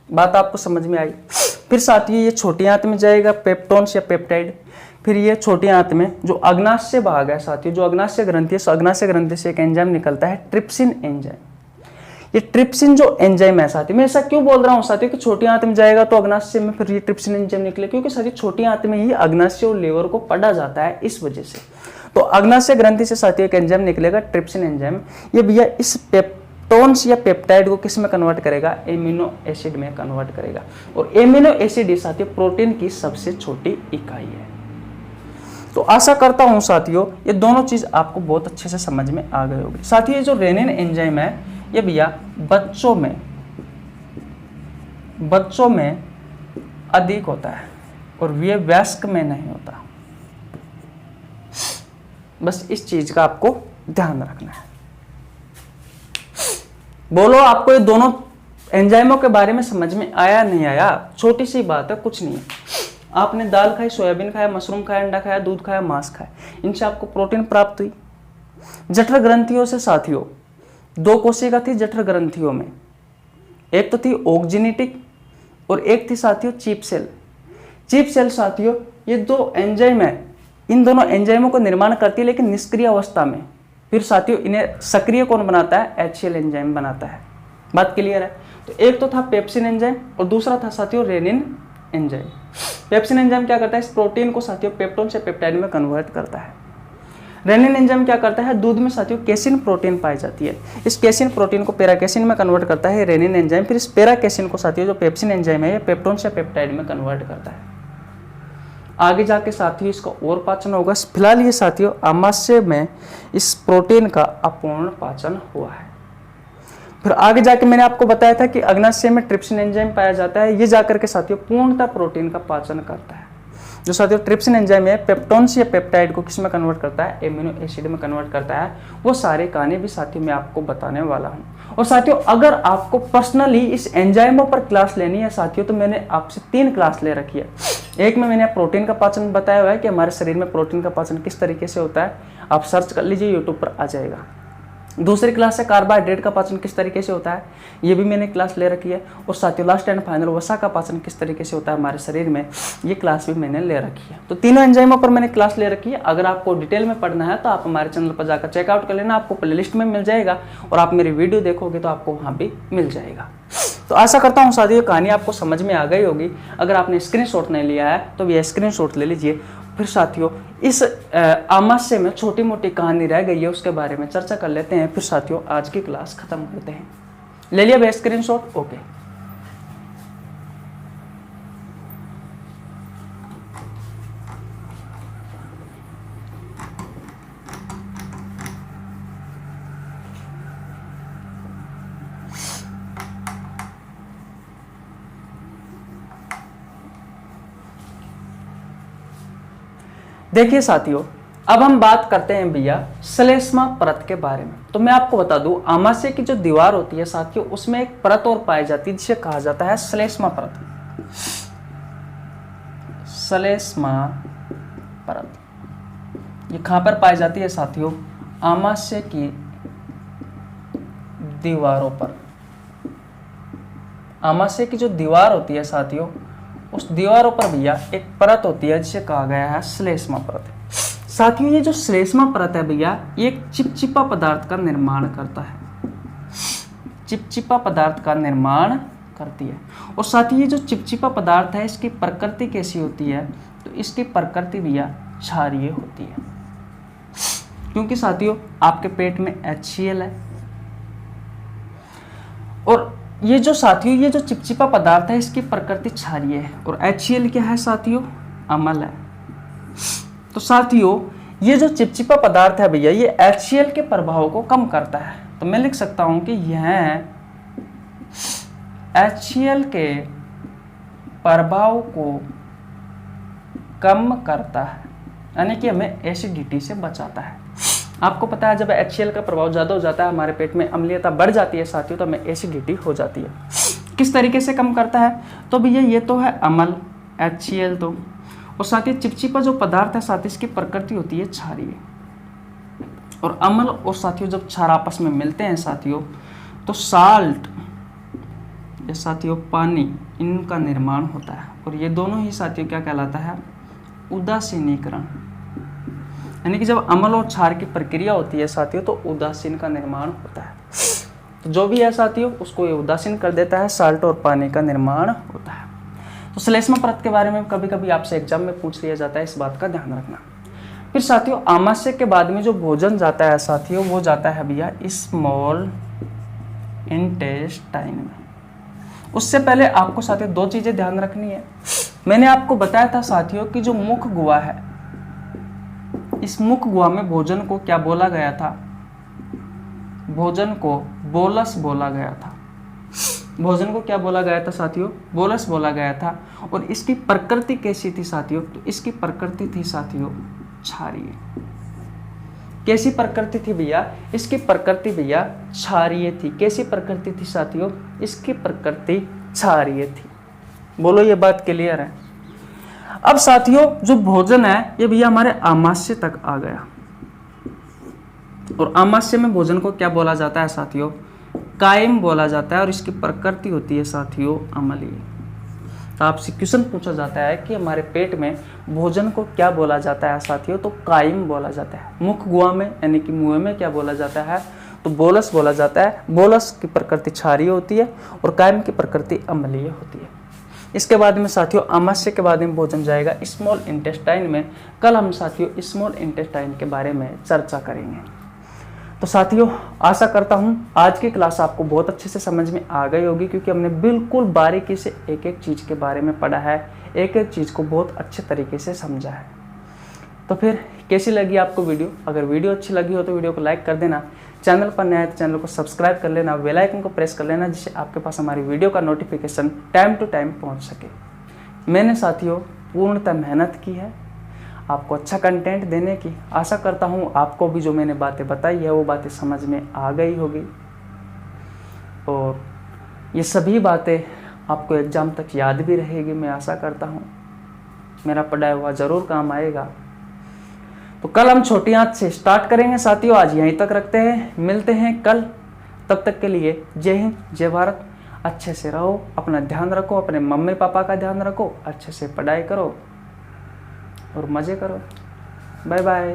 बात आपको समझ में आई। फिर साथियों ये छोटी आंत में जाएगा पेप्टोन्स या पेप्टाइड। फिर ये छोटी आंत में जो अग्नाशय भाग है साथियों, जो अग्नाशय ग्रंथि है, अग्नाशय ग्रंथि से एक एंजाइम निकलता है ट्रिप्सिन एंजाइम। ये ट्रिप्सिन जो एंजाइम है साथियों, मैं ऐसा क्यों बोल रहा हूँ साथियों कि छोटी आंत में जाएगा तो अग्नाशय में फिर ये ट्रिप्सिन एंजाइम निकले, क्योंकि साथियों छोटी आंत में ही अग्नाशय और लीवर को पढ़ा जाता है, इस वजह से। तो अग्नाशय ग्रंथि से साथियों एक एंजाइम निकलेगा ट्रिप्सिन एंजाइम। ये भैया इस पेप्टोन्स या पेप्टाइड को किस में कन्वर्ट करेगा, एमिनो एसिड में कन्वर्ट करेगा। और एमिनो एसिड ही साथियों प्रोटीन की सबसे छोटी इकाई है। तो आशा करता हूं साथियों ये दोनों चीज आपको बहुत अच्छे से समझ में आ गई होगी। साथियों ये जो रेनिन एंजाइम है ये भैया बच्चों में अधिक होता है और ये वयस्क में नहीं होता। बस इस चीज का आपको ध्यान रखना है। बोलो आपको ये दोनों एंजाइमों के बारे में समझ में आया नहीं आया? छोटी सी बात है, कुछ नहीं है। आपने दाल खाई, सोयाबीन खाया, मशरूम खाया, अंडा खाया, दूध खाया, मांस खाया, इनसे आपको प्रोटीन प्राप्त हुई। जठर ग्रंथियों से साथियों दो कोशिका थी जठर ग्रंथियों में, एक तो थी ओक्जिनेटिक और एक थी साथियों चीप सेल। चीप सेल साथियों ये दो एंजाइम है, इन दोनों एंजाइमों को निर्माण करती है लेकिन निष्क्रिय अवस्था में। फिर साथियों इन्हें सक्रिय कौन बनाता है, HCl एंजाइम बनाता है। बात क्लियर है? तो एक तो था पेप्सिन एंजाइम और दूसरा था साथियों रेनिन एंजाइम। पेप्सिन एंजाइम क्या करता है, इस प्रोटीन को साथियों पेप्टोन से पेप्टाइड में कन्वर्ट करता है। रेनिन एंजाइम क्या करता है, दूध में साथियों केसिन प्रोटीन पाई जाती है, इस केसिन प्रोटीन को पैराकेसिन में कन्वर्ट करता है रेनिन एंजाइम। फिर इस पैराकेसिन को साथियों जो पेप्सिन एंजाइम है ये पेप्टोन से पेप्टाइड में कन्वर्ट करता है। आगे जाके साथियों इसका और पाचन होगा। फिलहाल ये साथियों आमाशय में इस प्रोटीन का अपूर्ण पाचन हुआ है। फिर आगे जाके मैंने आपको बताया था कि अग्नाशय में ट्रिप्सिन एंजाइम पाया जाता है, ये जाकर के साथियों पूर्णतः प्रोटीन का पाचन करता है। जो साथियों ट्रिप्सिन एंजाइम है पेप्टोन्स या पेप्टाइड को किस में कन्वर्ट करता है, एमिनो एसिड में कन्वर्ट करता है। वो सारे कहानी भी साथियों मैं आपको बताने वाला हूँ। और साथियों अगर आपको पर्सनली इस एंजाइमों पर क्लास लेनी है साथियों तो मैंने आपसे 3 क्लास ले रखी है। एक में मैंने प्रोटीन का पाचन बताया हुआ है कि हमारे शरीर में प्रोटीन का पाचन किस तरीके से होता है, आप सर्च कर लीजिए यूट्यूब पर आ जाएगा। दूसरी क्लास है कार्बोहाइड्रेट का पाचन किस तरीके से होता है, ये भी मैंने क्लास ले रखी है। और साथियों लास्ट एंड फाइनल वसा का पाचन किस तरीके से होता है हमारे शरीर में, ये क्लास भी मैंने ले रखी है। तो तीनों एंजाइमों पर मैंने क्लास ले रखी है। अगर आपको डिटेल में पढ़ना है तो आप हमारे चैनल पर जाकर चेकआउट कर लेना, आपको प्लेलिस्ट में मिल जाएगा और आप मेरी वीडियो देखोगे तो आपको वहाँ भी मिल जाएगा। तो आशा करता हूँ साथियों कहानी आपको समझ में आ गई होगी। अगर आपने स्क्रीनशॉट नहीं लिया है तो ये स्क्रीनशॉट ले लीजिए। फिर साथियों इस आमाशय में छोटी मोटी कहानी रह गई है उसके बारे में चर्चा कर लेते हैं। फिर साथियों आज की क्लास खत्म करते हैं। ले लिया भाई स्क्रीनशॉट? ओके। देखिए साथियों अब हम बात करते हैं भैया श्लेष्मा परत के बारे में। तो मैं आपको बता दूं आमाशय की जो दीवार होती है साथियों उसमें एक परत और पाई जाती है जिसे कहा जाता है श्लेष्मा परत। श्लेष्मा परत ये कहां पर पाई जाती है साथियों, आमाशय की दीवारों पर। आमाशय की जो दीवार होती है साथियों उस दीवारों पर भैया एक परत होती है जिसे कहा गया है श्लेष्मा परत। साथियों ये जो श्लेष्मा परत है भैया, ये एक चिपचिपा पदार्थ का निर्माण करता है, चिपचिपा पदार्थ का निर्माण करती है। और साथियों ये जो चिपचिपा पदार्थ है इसकी प्रकृति कैसी होती है, तो इसकी प्रकृति भैया क्षारीय होती है, क्योंकि साथियों आपके पेट में HCl है। और ये जो साथियों ये जो चिपचिपा पदार्थ है इसकी प्रकृति क्षारीय है, और HCl क्या है साथियों, अम्ल है। तो साथियों ये जो चिपचिपा पदार्थ है भैया, ये HCl के प्रभाव को कम करता है। तो मैं लिख सकता हूं कि यह HCl के प्रभाव को कम करता है, यानी कि हमें एसिडिटी से बचाता है। आपको पता है जब HCl का प्रभाव ज़्यादा हो जाता है, हमारे पेट में अम्लीयता बढ़ जाती है साथियों, तो हमें एसिडिटी हो जाती है। किस तरीके से कम करता है, तो भैया ये तो है अम्ल HCl तो, और साथ ही चिपचिपा जो पदार्थ है साथ ही इसकी प्रकृति होती है क्षारीय। और अम्ल और साथियों जब क्षार आपस में मिलते हैं साथियों, तो साल्ट या साथियों पानी, इनका निर्माण होता है। और ये दोनों ही साथियों क्या कहलाता है, उदासीनीकरण। यानी कि जब अम्ल और क्षार की प्रक्रिया होती है साथियों, तो उदासीन का निर्माण होता है। तो जो भी है साथियों उसको ये उदासीन कर देता है, साल्ट और पानी का निर्माण होता है। तो श्लेष्मा परत के बारे में कभी कभी आपसे एग्जाम में पूछ लिया जाता है, इस बात का ध्यान रखना। फिर साथियों आमाशय के बाद में जो भोजन जाता है साथियों, वो जाता है भैया स्मॉल इंटेस्टाइन में। उससे पहले आपको साथियों दो चीजें ध्यान रखनी है। मैंने आपको बताया था साथियों कि जो मुख गुहा है, इस मुख गुहा में भोजन को क्या बोला गया था, भोजन को बोलस बोला गया था। भोजन को क्या बोला गया था साथियों, बोलस बोला गया था। और इसकी प्रकृति कैसी थी साथियों, तो इसकी प्रकृति थी साथियों क्षारीय। कैसी प्रकृति थी भैया, इसकी प्रकृति भैया क्षारीय थी। कैसी प्रकृति थी साथियों, इसकी प्रकृति क्षारीय थी। बोलो ये बात क्लियर है। अब साथियों जो भोजन है ये भैया हमारे आमाशय तक आ गया, और आमाशय में भोजन को क्या बोला जाता है साथियों, कायम बोला जाता है। और इसकी प्रकृति होती है साथियों अम्लीय। तो आपसे क्वेश्चन पूछा जाता है कि हमारे पेट में भोजन को क्या बोला जाता है साथियों, तो कायम बोला जाता है। मुख गुहा में यानी कि मुंह में क्या बोला जाता है, तो बोलस बोला जाता है। बोलस की प्रकृति क्षारीय होती है और कायम की प्रकृति अम्लीय होती है। इसके बाद में साथियों आमाशय के बाद में भोजन जाएगा स्मॉल इंटेस्टाइन में। कल हम साथियों स्मॉल इंटेस्टाइन के बारे में चर्चा करेंगे। तो साथियों आशा करता हूं आज की क्लास आपको बहुत अच्छे से समझ में आ गई होगी, क्योंकि हमने बिल्कुल बारीकी से एक एक चीज़ के बारे में पढ़ा है, एक एक चीज़ को बहुत अच्छे तरीके से समझा है। तो फिर कैसी लगी आपको वीडियो? अगर वीडियो अच्छी लगी हो तो वीडियो को लाइक कर देना, चैनल पर नया है तो चैनल को सब्सक्राइब कर लेना, बेल आइकन को प्रेस कर लेना, जिससे आपके पास हमारी वीडियो का नोटिफिकेशन टाइम टू टाइम पहुँच सके। मैंने साथियों पूर्णतः मेहनत की है आपको अच्छा कंटेंट देने की। आशा करता हूँ आपको भी जो मैंने बातें बताई है वो बातें समझ में आ गई होगी, और ये सभी बातें आपको एग्ज़ाम तक याद भी रहेगी। मैं आशा करता हूँ मेरा पढ़ाया हुआ ज़रूर काम आएगा। तो कल हम छोटी आंच से स्टार्ट करेंगे साथियों। आज यहीं तक रखते हैं, मिलते हैं कल। तब तक के लिए जय हिंद, जय भारत। अच्छे से रहो, अपना ध्यान रखो, अपने मम्मी पापा का ध्यान रखो, अच्छे से पढ़ाई करो और मज़े करो। Bye bye.